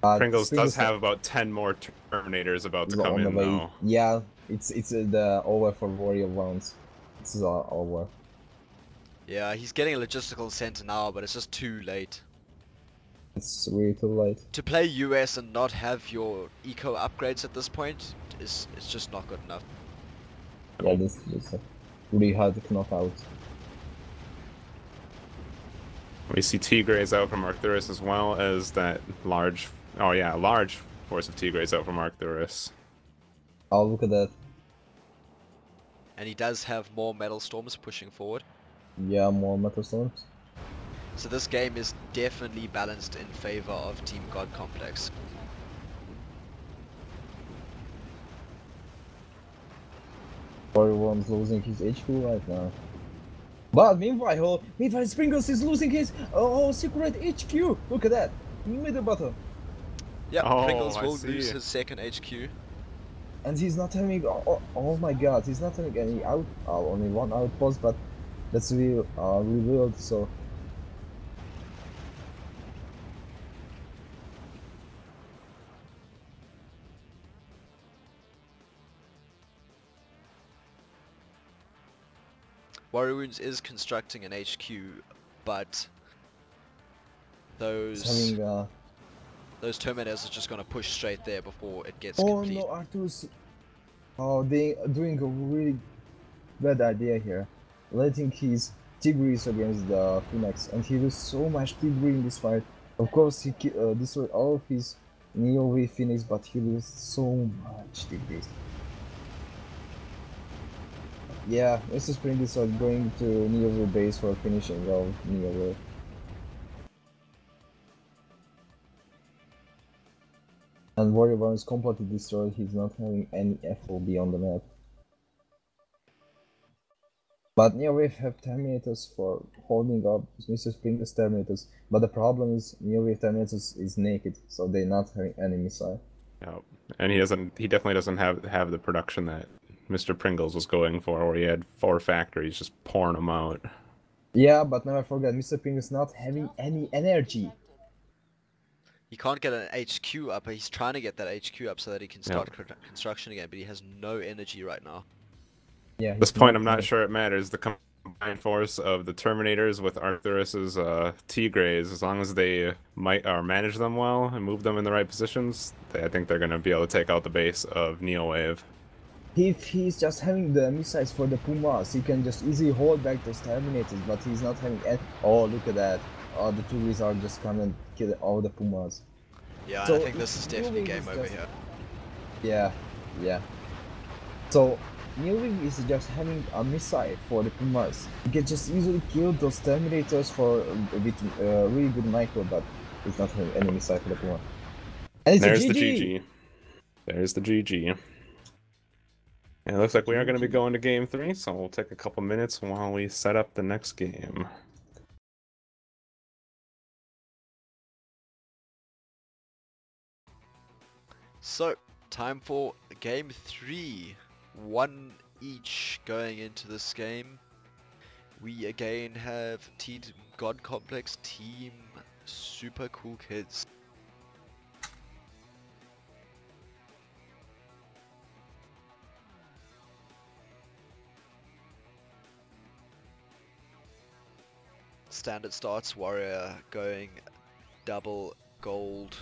Pringles does Springle's have about 10 more Terminators about to come on the in way. though. Yeah, it's the over for Warrior Wounds. It's over. Yeah, he's getting a logistical center now, but it's just too late. It's really too late. To play US and not have your eco upgrades at this point it's just not good enough. Yeah, this is just a really hard to knock out. We see Tigres out from Arcturus as well as that large, oh yeah, large force of Tigres out from Arcturus. Oh, look at that. And he does have more metal storms pushing forward. Yeah, more metal storms. So this game is definitely balanced in favor of Team GodComplex. Warrior Worm's losing his HQ right now. But meanwhile, Sprinkles is losing his secret HQ. Look at that. Middle button. Yeah, Oh, Pringles I will see. lose his second HQ. And he's not having, oh my god, he's not having any only one outpost, but that's revealed, so. Warrior Wounds is constructing an HQ, but those Having, those Terminators are just gonna push straight there before it gets oh complete. no, Arthur's, oh, they are doing a really bad idea here. Letting his Tigris against the Phoenix, and he loses so much Tigris in this fight. Of course, he destroyed all of his Neo V Phoenix, but he loses so much Tigris. Yeah, Mr. Spring is going to Neo V base for finishing of Neo V. And Warrior One is completely destroyed, he's not having any FOB on the map. But Neowave have Terminators for holding up Mr. Springer's Terminators, but the problem is Neowave Terminators is naked, so they're not having any missile. Yep. And he definitely doesn't have the production that Mr. Pringles was going for, where he had 4 factories just pouring them out. Yeah, but never forget, Mr. Pringles not having any energy. He can't get an HQ up, but he's trying to get that HQ up so that he can start construction again, but he has no energy right now. Yeah. At this point, I'm not sure it matters. The combined force of the Terminators with Arcturus's Tigres, as long as they manage them well and move them in the right positions, I think they're going to be able to take out the base of Neowave. If he's just having the missiles for the Pumas, he can just easily hold back those Terminators, but he's not having any. Oh, look at that. Oh, the Tigres are just coming and kill all the Pumas. Yeah, So, I think this is definitely game over here. Yeah. So, Newwing is just having a missile for the Pumas. He can just easily kill those Terminators for with really good micro, but he's not having any missile for the Puma. And it's There's a the GG! GG. There's the GG. And it looks like we are going to be going to game 3, so we'll take a couple minutes while we set up the next game. So, time for game 3. 1 each going into this game. We again have Team GodComplex, Team Super Cool Kids. Standard starts, Warrior going double gold.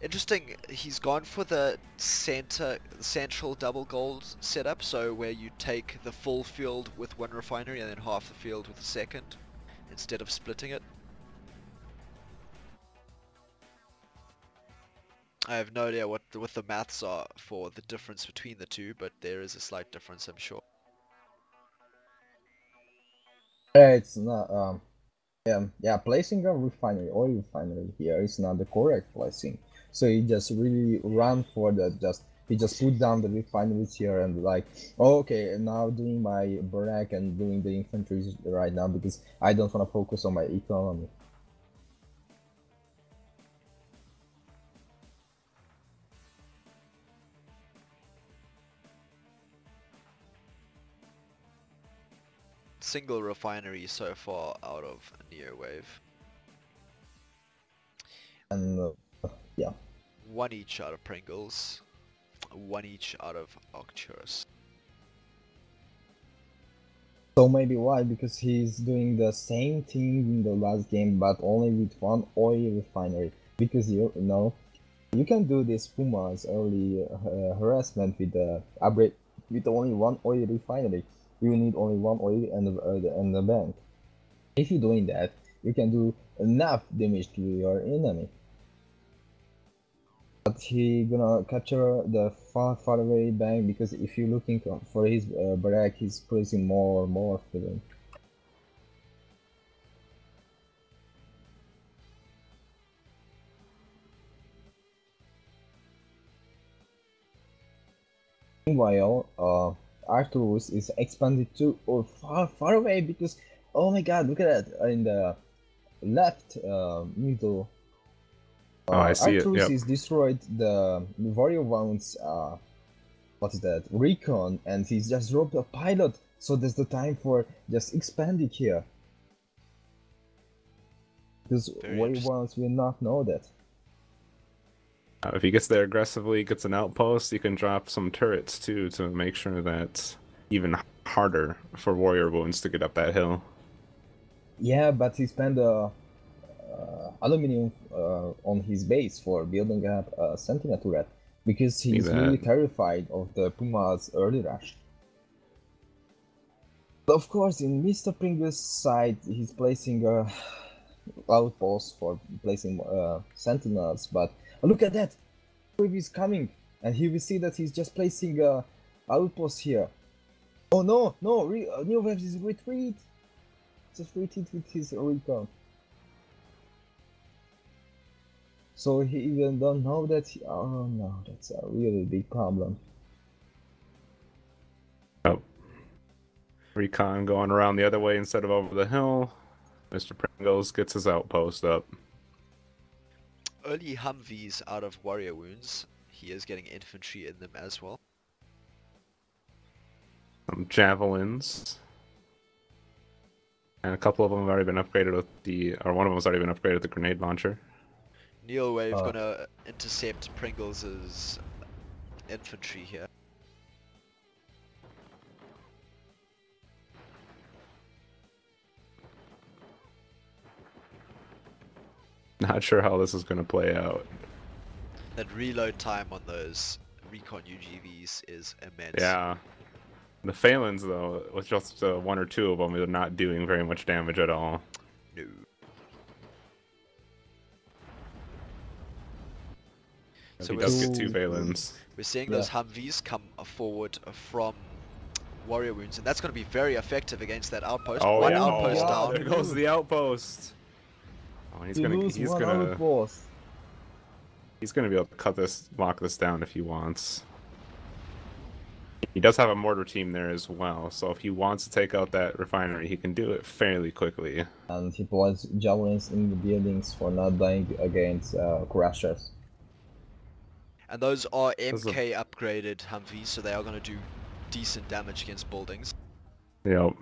Interesting, he's gone for the central double gold setup, so where you take the full field with one refinery and then half the field with the second, instead of splitting it. I have no idea what the maths are for the difference between the two, but there is a slight difference, I'm sure. It's not. Yeah. Placing a refinery, oil refinery here is not the correct placing. So he just really ran for that. He just put down the refineries here and like, oh, okay, now doing my barrack and doing the infantry right now because I don't want to focus on my economy. Single refinery so far out of Neowave. And yeah. One each out of Pringles. One each out of Arcturus. So maybe why? Because he's doing the same thing in the last game, but only with one oil refinery. Because you know, you can do this Puma's early harassment with the upgrade with only one oil refinery. You need only one oil and the bank. If you're doing that, you can do enough damage to your enemy. But he gonna capture the far away bank because if you're looking for his barrack, he's placing more filling. Meanwhile, Arcturus is expanded to far away because oh my god, look at that in the left middle. Oh, I see Arcturus it. Yep. is destroyed the Warrior Wound's what is that, recon, and he's just dropped a pilot, so there's the time for just expanding here. Because Warrior Wounds will not know that. If he gets there aggressively, gets an outpost, you can drop some turrets too to make sure that's even harder for Warrior Wounds to get up that hill. Yeah, but he spent aluminum on his base for building up a Sentinel turret because he's really terrified of the Puma's early rush. Of course, in Mr. Pringle's side, he's placing outposts for placing sentinels, but look at that! Wave is coming, and he will see that he's just placing outposts here. Oh no, no! Neowave is retreat! Just retreat with his recon. So he even don't know that oh no, that's a really big problem. Oh. Recon going around the other way instead of over the hill. Mr. Pringles gets his outpost up. Early Humvees out of Warrior Wounds. He is getting infantry in them as well. Some javelins. And a couple of them have already been upgraded with or one of them has already been upgraded with the grenade launcher. Neowave gonna intercept Pringles' infantry here. Not sure how this is going to play out. That reload time on those recon UGVs is immense. Yeah. The Phalons, though, with just one or two of them, they're not doing very much damage at all. No. So he does get two Phalons. We're seeing those Humvees come forward from Warrior Wounds, and that's going to be very effective against that outpost. Oh, One yeah. outpost down. There goes the outpost. Oh, he's gonna be able to lock this down if he wants. He does have a mortar team there as well, so if he wants to take out that refinery, he can do it fairly quickly. And he puts javelins in the buildings for not dying against crushers. And those are MK upgraded Humvees, so they are going to do decent damage against buildings. Yep.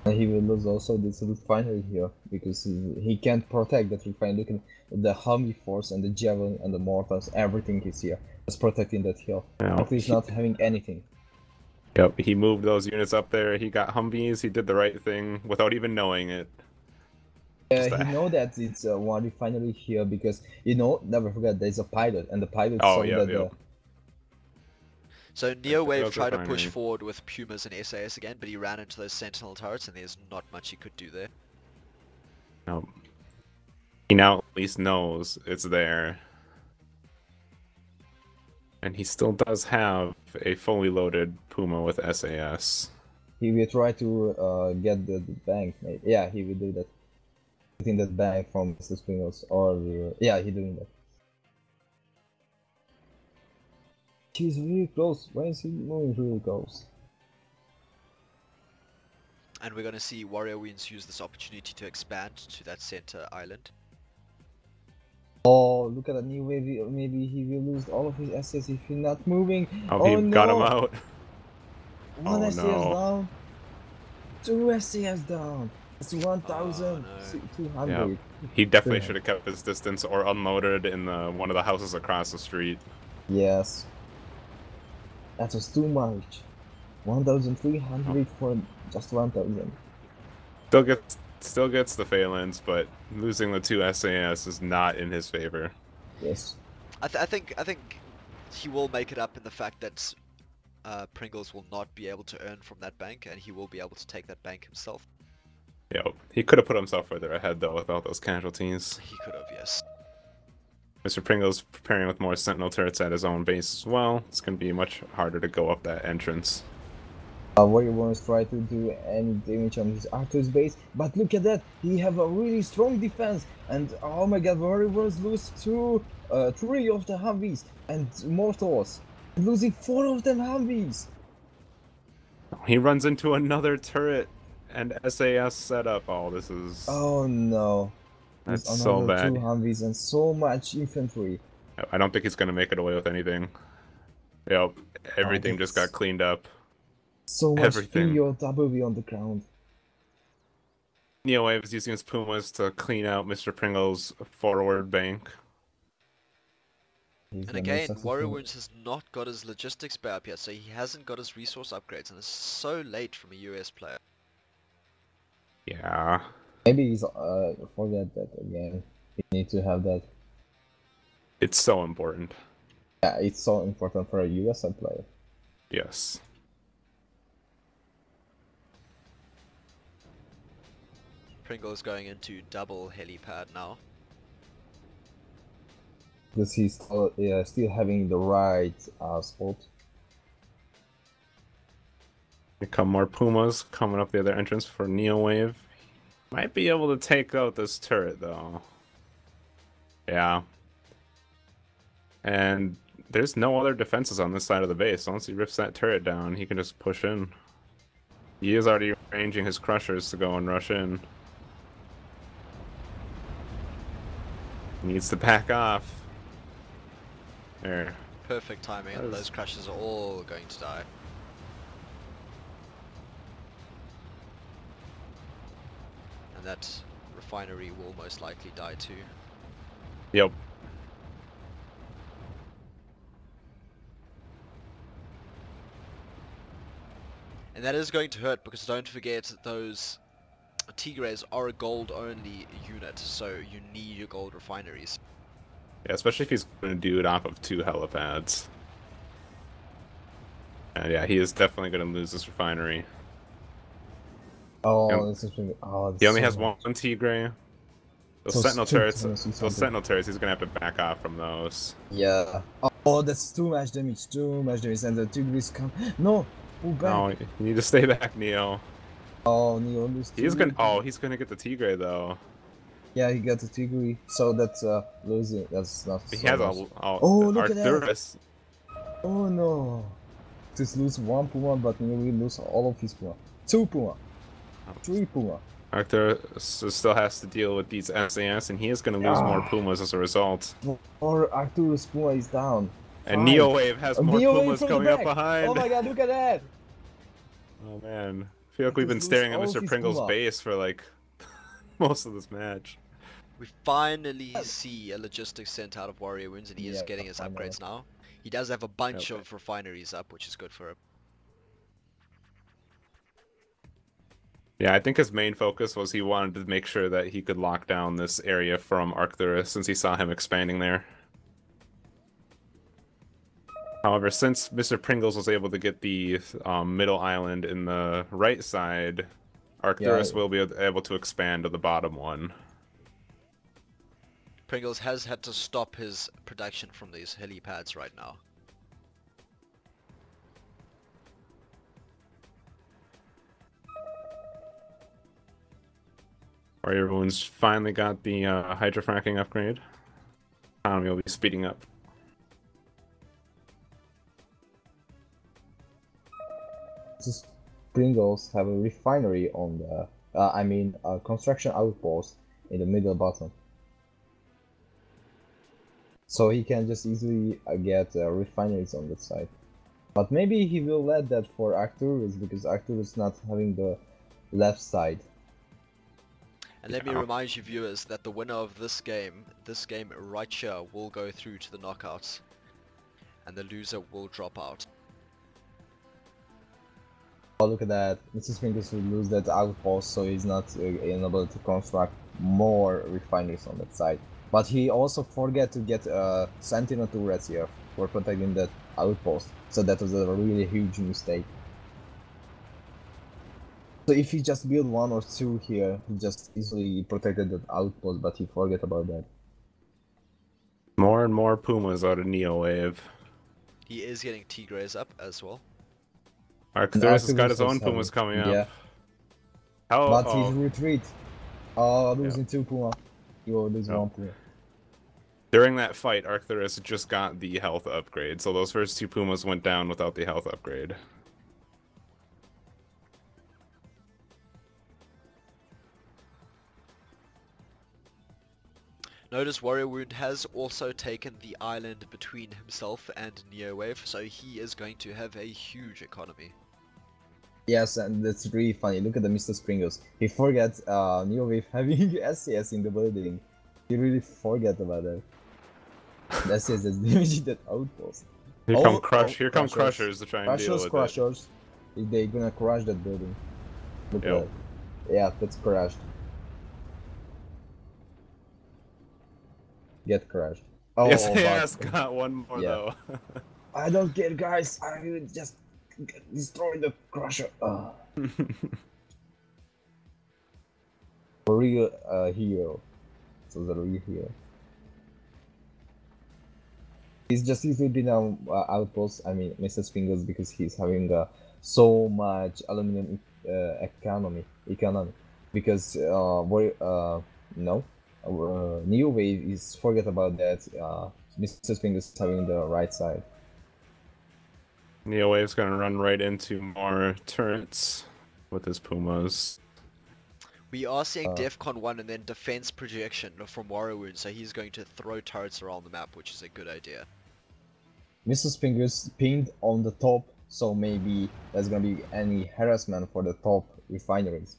He will lose also this refinery here because he can't protect that refinery. Look at the Humvee force and the javelin and the mortars, everything is here. Just protecting that hill. Yeah. He's not having anything. Yep, he moved those units up there. He got Humvees. He did the right thing without even knowing it. Just He a... know that it's one refinery here because never forget there's a pilot and the pilot Oh, saw yeah, that yep. So That Neowave was tried to push refinery. forward with Pumas and SAS again, but he ran into those Sentinel turrets, and there's not much he could do there. No. He now at least knows it's there. And he still does have a fully loaded Puma with SAS. he will try to get the bank. Maybe. Yeah, he will do that. Getting that bank from Mr. Springles, or yeah, he doing that. He's really close. Why is he moving really close? And we're going to see Warrior Winds use this opportunity to expand to that center island. Oh, look at that new wave. Maybe he will lose all of his SS if he's not moving. Oh, Oh he no! got him out. One Oh, SCS no. down. 2 SCS down. That's 1,200. Yeah, he definitely should have kept his distance or unloaded in one of the houses across the street. Yes. That was too much. 1,300 for just 1,000. Still gets the phalanx, but losing the 2 SAS is not in his favor. Yes. I think he will make it up in the fact that Pringles will not be able to earn from that bank, and he will be able to take that bank himself. Yeah, he could have put himself further ahead though without those casualties. He could have, yes. Mr. Pringle's preparing with more sentinel turrets at his own base as well. It's going to be much harder to go up that entrance. Warrior wants try to do any damage on his Arthur's base, but look at that, he have a really strong defense, and oh my god, Warrior wants lose 3 of the Humvees and mortars, losing 4 of them Humvees. He runs into another turret and SAS setup. Oh, this is... Oh no. That's There's so another bad. 2 Humvees and so much infantry. I don't think he's going to make it away with anything. Yep, everything just got cleaned up. So much Everything. POW on the ground. Neowave is using his Pumas to clean out Mr. Pringle's forward bank. And again, Warrior Wounds has not got his logistics back up yet, so he hasn't got his resource upgrades, and it's so late from a US player. Yeah. Maybe he's forget that again. You need to have that. It's so important. Yeah, it's so important for a US player. Yes. Pringle is going into double helipad now. Because he's still having the right spot. Become more Pumas coming up the other entrance for Neowave. Might be able to take out this turret though. Yeah. And there's no other defenses on this side of the base. Once he rips that turret down, he can just push in. He is already arranging his crushers to go and rush in. He needs to back off. There. Perfect timing, and those crashes are all going to die. And that refinery will most likely die too. Yep. And that is going to hurt, because don't forget those Tigres are a gold only unit, so you need your gold refineries. Yeah, especially if he's going to do it off of 2 helipads. And yeah, he is definitely going to lose this refinery. Oh, He only has one Tigre. Those So sentinel turrets, he's he's going to have to back off from those. Yeah. Oh, that's too much damage, and the Tigris come. No, pull back. No, you need to stay back, Neo. Oh, Neo lose. He's going to get the Tigre though. Yeah, he got the Tigri, so that's losing. That's not. He so has much. oh, Look at that. Arcturus. Oh no. Just lose 1 Puma, but Neo will lose all of his Puma. 2 Puma. 3 Puma. Arcturus still has to deal with these SAS, and he is going to lose more Pumas as a result. Or Arcturus Puma is down. And Neowave has more Neowave Pumas from the coming up back. behind. Oh my god, look at that! Oh man, I feel like we've been staring at Mr. Pringle's base for like most of this match. We finally see a logistics sent out of Warrior Wounds, and he is getting his upgrades now. He does have a bunch of refineries up, which is good for him. Yeah, I think his main focus was he wanted to make sure that he could lock down this area from Arcturus since he saw him expanding there. However, since Mr. Pringles was able to get the middle island in the right side, Yeah, Arcturus will be able to expand to the bottom one. Pringles has had to stop his production from these helipads right now. Warrior Wounds finally got the hydrofracking upgrade. Economy will be speeding up. just Pringles have a refinery on the, I mean, a construction outpost in the middle bottom. So he can just easily get refineries on that side. But maybe he will let that for Arcturus because Arcturus not having the left side. And let me remind you viewers that the winner of this game right here, will go through to the knockouts. And the loser will drop out. Oh, look at that. Mrs. Pringles will lose that outpost, so he's not able to construct more refineries on that side. But he also forget to get Sentinel turrets here for protecting that outpost. So that was a really huge mistake. So if he just build one or two here, he just easily protected that outpost, but he forget about that. More and more Pumas out of Neo Wave. He is getting Tigres up as well. Arcturus has got Arcturus his own has Pumas coming yeah. up. How? But he's retreat. Losing Yep. 2 Puma. He will lose Yep. 1 Puma. During that fight, Arcturus just got the health upgrade, so those first 2 Pumas went down without the health upgrade. Notice Warrior Wound has also taken the island between himself and Neowave, so he is going to have a huge economy. Yes, and that's really funny. Look at the Mr. Springles. He forgot Neowave having SCS in the building. He really forgot about that. The SCS that's damaging that outpost. Here come Crushers. Crushers to try and deal with Crushers. They gonna crush that building. Look at Yep. that. Yeah, that's crashed. Get crashed. Oh, Yes, but- yes, got one more Yeah. though. I don't care, guys. I will just destroy the crusher. For real hero. So the real hero. He's just easily been an outpost. I mean, Mr. Fingers, because he's having so much aluminum economy. Because no, New Wave is forget about that. Mr. Fingers having the right side. Neo Wave's gonna run right into more turrets with his Pumas. We are seeing Defcon 1 and then defense projection from Warrior Wound, so he's going to throw turrets around the map, which is a good idea. Mrs. Fingers pinned on the top, so maybe there's gonna be any harassment for the top refineries.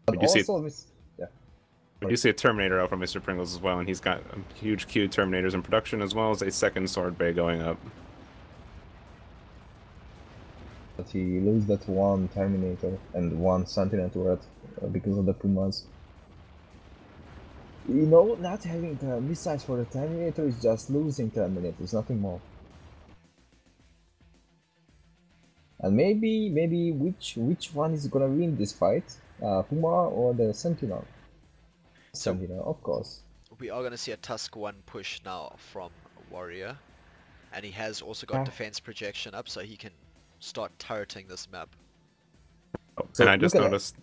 But We do see- also, We do see a Terminator out from Mr. Pringles as well, and he's got a huge queue of Terminators in production, as well as a second Sword Bay going up. but he lose that one Terminator and one Sentinel turret because of the Pumas. You know, not having the missiles for the Terminator is just losing Terminators, nothing more. And maybe which one is gonna win this fight? Puma or the Sentinel? So- Sentinel, of course. We are going to see a Tusk 1 push now from Warrior. And he has also got defense projection up, so he can start turreting this map. Oh, So and I just look at that. noticed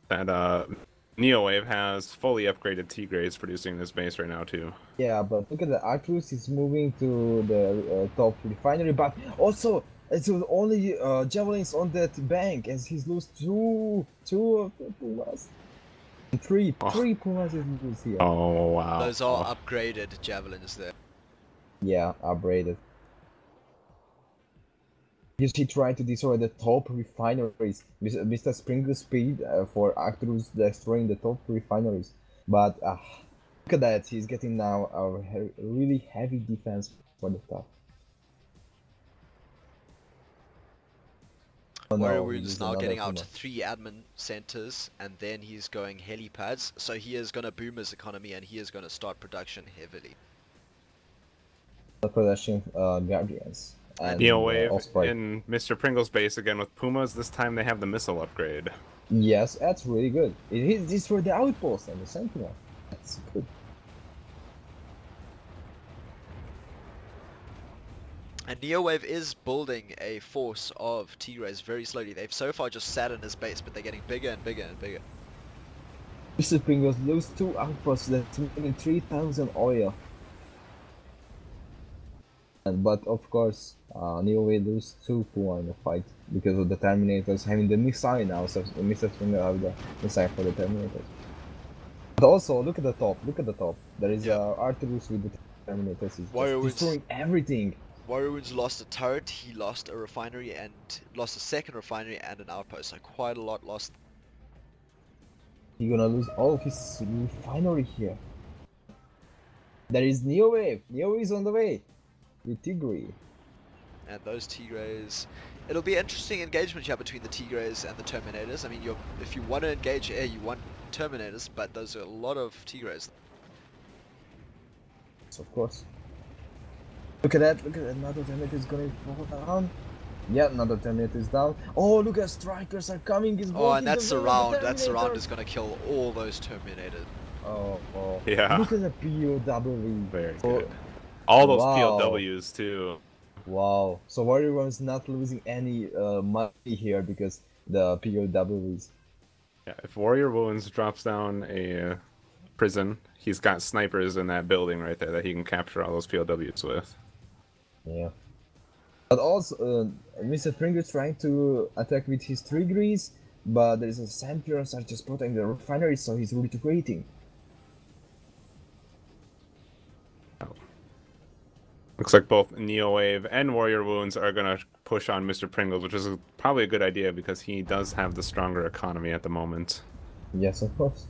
that Neo Wave has fully upgraded T-Grades producing this base right now too. Yeah, but look at the Arcturus is moving to the top refinery, but also it's only javelins on that bank as he's lose two of the Pumas. Three Pumas is lose here. Oh wow. Those are upgraded javelins there. Yeah, upgraded. Because he tried to destroy the top refineries. Mr. Sprinkle speed for Arcturus destroying the top refineries. But look at that, he's getting now a really heavy defense for the top. Oh Warrior no, Wounds there's now another getting out Puma. 3 admin centers, and then he's going helipads. So he is going to boom his economy, and he is going to start production heavily. The production Guardians and Neowave Osprey. in Mr. Pringle's base again with Pumas. This time they have the missile upgrade. Yes, that's really good. It is this for the outpost and the Sentinel. That's good. And Neowave is building a force of T-Rays very slowly. They've so far just sat in his base, but they're getting bigger and bigger and bigger. Mr. Pringles lose 2 outposts, that's meaning 3,000 oil. But of course, Neowave lose 2 Puma in the fight because of the Terminators having the missile now, so Mr. Springer have the missile for the Terminators. But also, look at the top, There is Arturus with the Terminators, he's Warrior just destroying everything. Warrior Wounds lost a turret, he lost a refinery, and lost a second refinery and an outpost. So quite a lot lost. He's gonna lose all of his refinery here. There is Neowave! Neowave is on the way! With Tigray. And those T-Rays, it'll be interesting engagement here between the T-Rays and the Terminators. I mean, if you want to engage air, you want Terminators, but there's a lot of T-Rays. Of course. Look at that, another Terminator is gonna fall down. Yeah, another Terminator is down. Oh, look at Strikers are coming, he's Oh, and blocking that the way of the surround Terminators. is gonna kill all those Terminators. Oh. Yeah. Look at the POW. Very Oh, good. All those wow. POWs too. Wow. So Warrior One is not losing any money here because the POWs. Yeah, if Warrior Wounds drops down a prison, he's got snipers in that building right there that he can capture all those POWs with. Yeah. But also, Mr. Springer is trying to attack with his triggers, but there is a Sentinels are just protecting the refinery, so he's retreating. Looks like both Neowave and Warrior Wounds are gonna push on Mr. Pringles, which is probably a good idea because he does have the stronger economy at the moment. Yes, of course.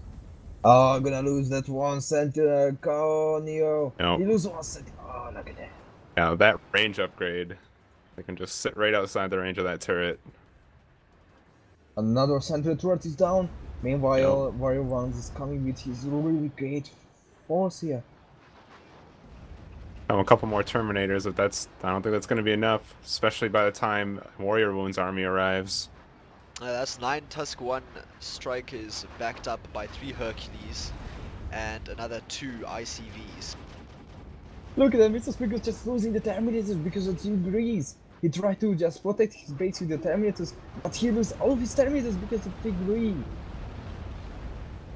Oh, I'm gonna lose that one Sentinel. Go, Neo. Nope. You lose one Sentinel. Oh, look at that. Yeah, that range upgrade. They can just sit right outside the range of that turret. Another Sentinel turret is down. Meanwhile, Warrior One is coming with his really great force here. Oh, a couple more Terminators, but I don't think that's going to be enough, especially by the time Warrior Wounds army arrives. That's 9 Tusk 1 Strikers backed up by 3 Hercules and another 2 ICVs. Look at that, Mr. Springer's just losing the Terminators because of 2 degrees. He tried to just protect his base with the Terminators, but he loses all of his Terminators because of degree.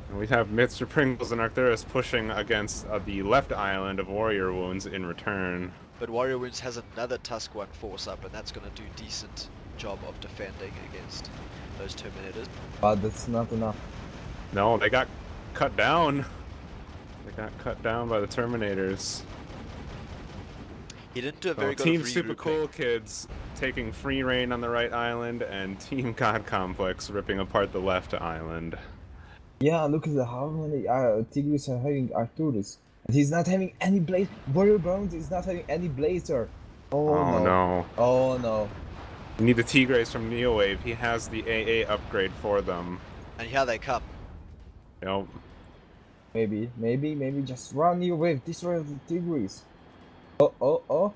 And we have Mr. Pringles and Arcturus pushing against the left island of Warrior Wounds in return. But Warrior Wounds has another Tusk 1 force up, and that's going to do decent job of defending against those Terminators. But that's not enough. No, they got cut down. They got cut down by the Terminators. He didn't do a very good Team of Super regrouping. Cool Kids taking free reign on the right island, and Team GodComplex ripping apart the left island. Yeah, look at how many Tigris are having Arcturus. And he's not having any blaze. Warrior Bones is not having any blazer. Oh, no. Oh no. You need the Tigres from Neowave. He has the AA upgrade for them. And here they come. Yep. Maybe just run your wave, destroy the Tigris. Oh.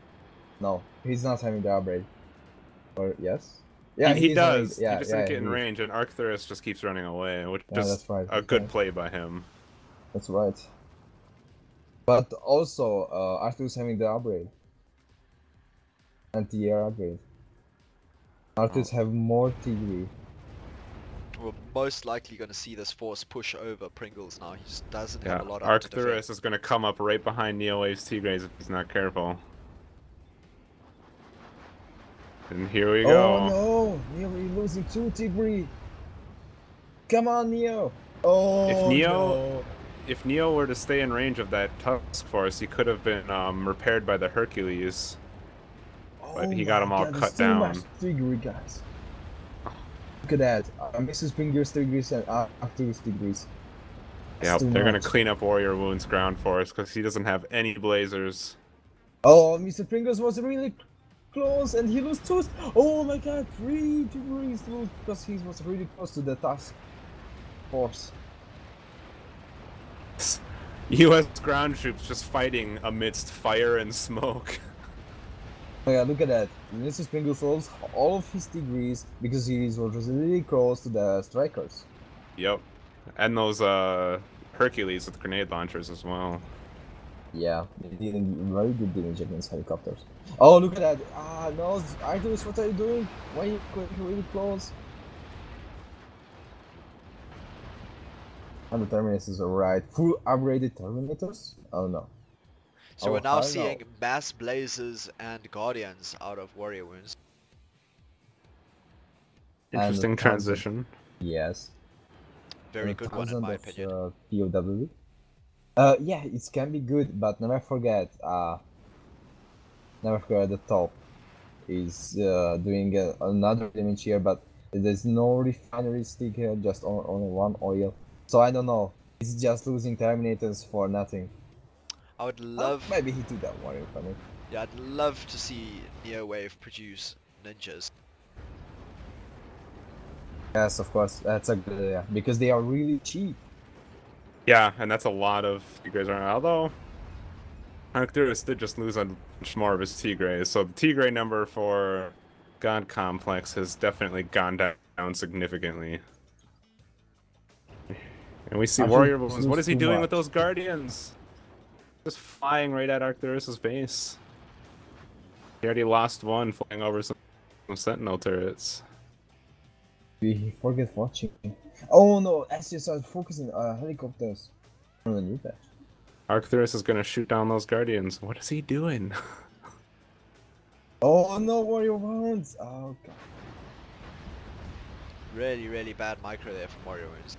No, he's not having the upgrade. Or yes? Yeah, he is does. Having, he just didn't get in range, and Arcturus just keeps running away, which is that's right, a good play by him. That's right. But also, Arcturus having the upgrade. Anti-air upgrade. Arcturus have more Tigri. We're most likely going to see this force push over Pringles now. He just doesn't have a lot of Arcturus is going to come up right behind Neowave's Tigres if he's not careful. And here we go. Oh no! Neo is losing 2 Tigri! Come on, Neo! Oh If Neo were to stay in range of that Tusk Force, he could have been repaired by the Hercules. But he got them all cut down. Too much Tigri, guys. Look at that. Mrs. Finger's Tigris and Arcturus Tigris. Yeah, they're going to clean up Warrior Wound's ground force because he doesn't have any blazers. Oh, Mr. Pringles was really close, and he lost 2. Oh my god, 3 degrees lose because he was really close to the task force. U.S. ground troops just fighting amidst fire and smoke. Oh yeah, look at that. Mr. Pringles lost all of his degrees because he was really close to the strikers. Yep. And those Hercules with grenade launchers as well. Yeah, they did very good damage against helicopters. Oh, look at that. Ah, no, Artemis, what are you doing? Why are you going really close? And the Terminators are right. Full upgraded Terminators? Oh no. So Oh, we're now hell seeing no. mass blazes and guardians out of warrior wounds. Interesting And transition. Yes. Very And good one in my opinion. POW. Yeah, it can be good, but never forget the top is doing another damage here, but there's no refinery stick here, just only one oil. So I don't know. It's just losing Terminators for nothing. I would love, Maybe he did that one refinery. yeah, I'd love to see Neowave produce ninjas. Yes, of course, that's a good idea because they are really cheap. Yeah, and that's a lot of Tigres around. Although Arcturus did just lose a much more of his Tigres, so the Tigre number for GodComplex has definitely gone down significantly. And we see Warrior Balloons. What is he doing with those Guardians? Just flying right at Arcturus's base. He already lost one flying over some Sentinel turrets. We forget watching. Oh no, SG started focusing helicopters on the new patch. Arcturus is gonna shoot down those Guardians. What is he doing? Oh no, Warrior Wounds! Oh god. Really, really bad micro there from warrior wounds.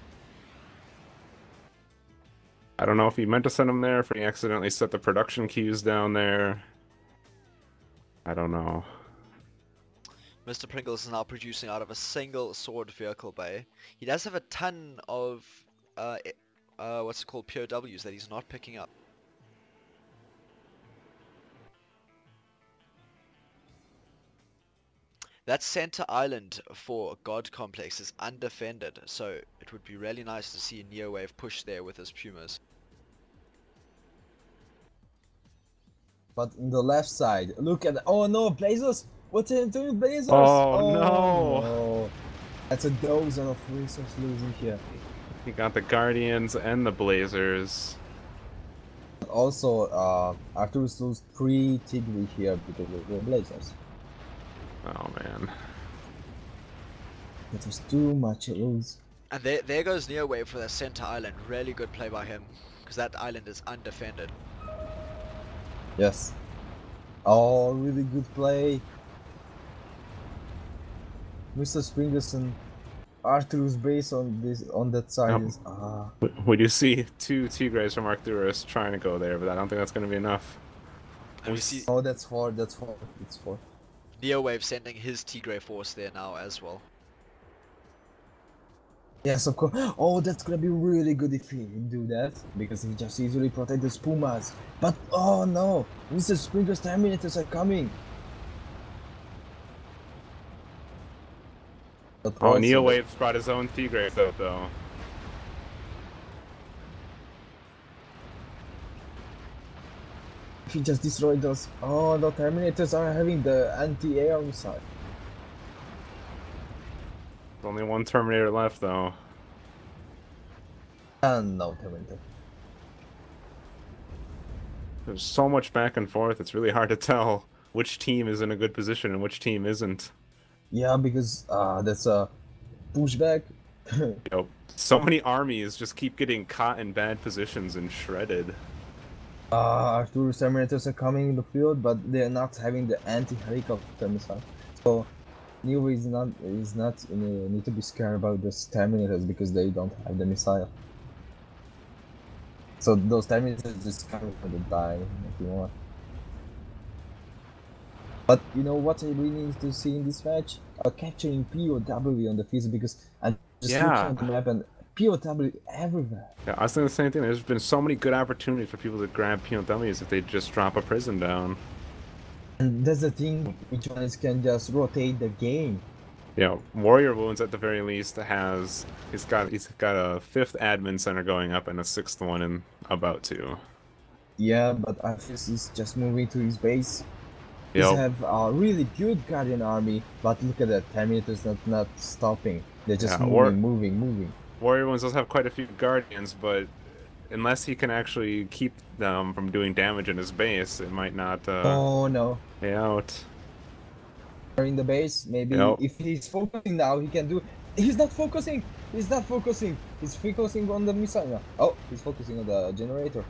I don't know if he meant to send him there, if he accidentally set the production queues down there. I don't know. Mr. Pringles is now producing out of a single sword vehicle bay. He does have a ton of, what's it called, POWs that he's not picking up. That center island for GodComplex is undefended, so it would be really nice to see Neowave push there with his Pumas. But in the left side, look at the, oh no, Blazers! What are you doing, Blazers? Oh, no. no! That's a dozen of resource losing here. He got the Guardians and the Blazers. Also, Arcturus lose 3 Tigri here because of the Blazers. Oh man. That was too much to lose. And there goes Neowave for the center island. Really good play by him, because that island is undefended. Yes. Oh, really good play. Mr. Springerson, Arcturus base on that side is We do see 2 Tigres from Arcturus trying to go there, but I don't think that's going to be enough. And we see Oh, that's 4. It's 4. Neowave sending his Tigray force there now as well. Yes, of course. Oh, that's gonna be really good if he do that, because he just easily protect the Pumas. But oh no, Mr. Springer's Terminators are coming. But Oh, also- Neowave's brought his own Tigre out though. If he just destroyed those, oh, the Terminators are having the anti-air missile. There's only one Terminator left though. And no Terminator. There's so much back and forth, it's really hard to tell which team is in a good position and which team isn't. Yeah, because that's a pushback. You know, so many armies just keep getting caught in bad positions and shredded. Arcturus Terminators are coming in the field, but they're not having the anti-helicopter missile. So New is not need to be scared about those Terminators because they don't have the missile. So those Terminators just coming for the die if you want. But you know what I really need to see in this match? Capturing POW on the field, because I'm just looking at the map and POW everywhere. Yeah, I was thinking the same thing. There's been so many good opportunities for people to grab POWs if they just drop a prison down. And that's the thing, which ones can just rotate the game. Yeah, Warrior Wounds at the very least he's got a 5th admin center going up and a 6th one in about to. Yeah, but Arthas is just moving to his base. He's Yep. have a really good Guardian army, but look at that, Terminator's not stopping. They're just Yeah, moving. Warrior Wounds does have quite a few Guardians, but unless he can actually keep them from doing damage in his base, it might not Oh no. pay out. They're in the base, maybe Yep. if he's focusing now, he can do... He's not focusing! He's not focusing! He's focusing on the missile now. Oh, he's focusing on the generator.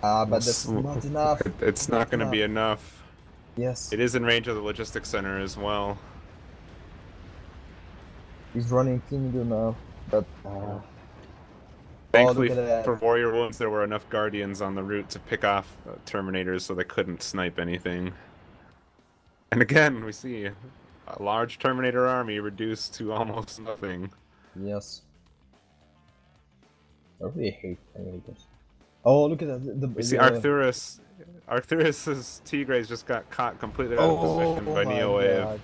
But that's not enough. It's not going to be enough. Yes. It is in range of the logistics center as well. He's running Kingo now, but... Thankfully look at that. for Warrior Wounds, there were enough Guardians on the route to pick off Terminators so they couldn't snipe anything. And again, we see a large Terminator army reduced to almost nothing. Yes. I really hate Terminators. Oh, look at that. We see Arcturus. Arcturus's Tigres just got caught completely out of position by Neowave.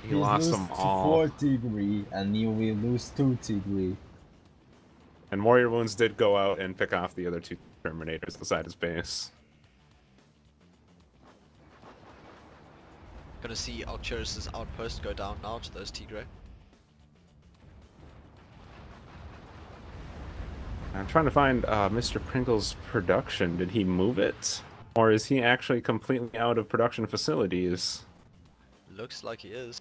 He lost them all. 4 Tigre, and Neo will lose 2 Tigre. And Warrior Wounds did go out and pick off the other 2 Terminators beside his base. Gonna see Arcturus' outpost go down now to those Tigre. I'm trying to find Mr. Pringle's production. Did he move it? Or is he actually completely out of production facilities? Looks like he is.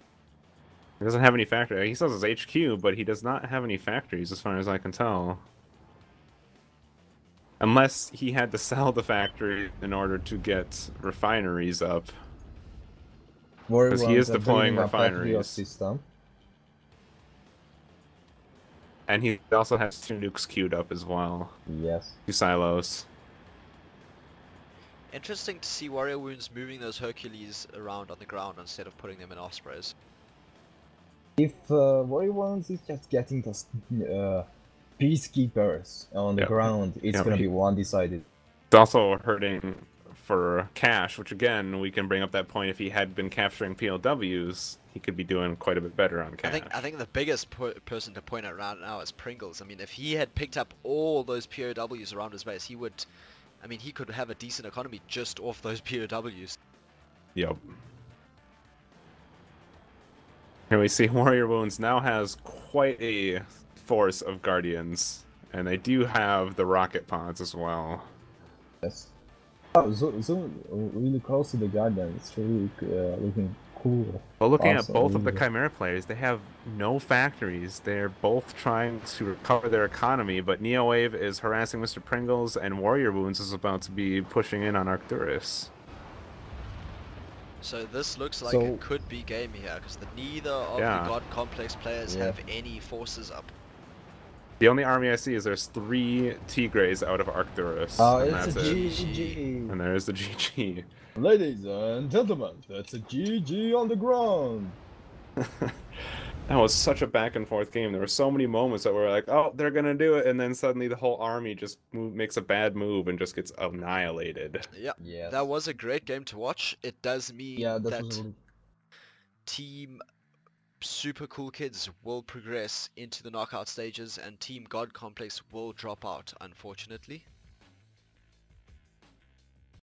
He doesn't have any factory. He says it's HQ, but he does not have any factories as far as I can tell. Unless he had to sell the factory in order to get refineries up. Because he is deploying refineries. System. And he also has 2 nukes queued up as well. Yes. 2 silos. Interesting to see Warrior Wounds moving those Hercules around on the ground instead of putting them in Ospreys. If Warrior Ones is just getting those peacekeepers on the ground, it's gonna be one-decided. It's also hurting for cash, which again, we can bring up that point. If he had been capturing POWs, he could be doing quite a bit better on cash. I think the biggest person to point out right now is Pringles. I mean, if he had picked up all those POWs around his base, he would... I mean, he could have a decent economy just off those POWs. Yep. Here we see Warrior Wounds now has quite a force of Guardians, and they do have the rocket pods as well. Yes. Oh, so really close to the Guardian. It's really looking cool. Well, looking at both of the Chimera players, they have no factories. They're both trying to recover their economy, but Neowave is harassing Mr. Pringles, and Warrior Wounds is about to be pushing in on Arcturus. So this looks like it could be game here, because neither of the GodComplex players have any forces up. The only army I see is there's 3 Tigres out of Arcturus. Oh, and it's that's a it. GG. And there's the GG. Ladies and gentlemen, that's a GG on the ground. That was such a back and forth game. There were so many moments that were like, oh, they're gonna do it, and then suddenly the whole army just makes a bad move and just gets annihilated. Yeah, yes. That was a great game to watch. It does mean that really... Team Super Cool Kids will progress into the knockout stages, and Team GodComplex will drop out, unfortunately.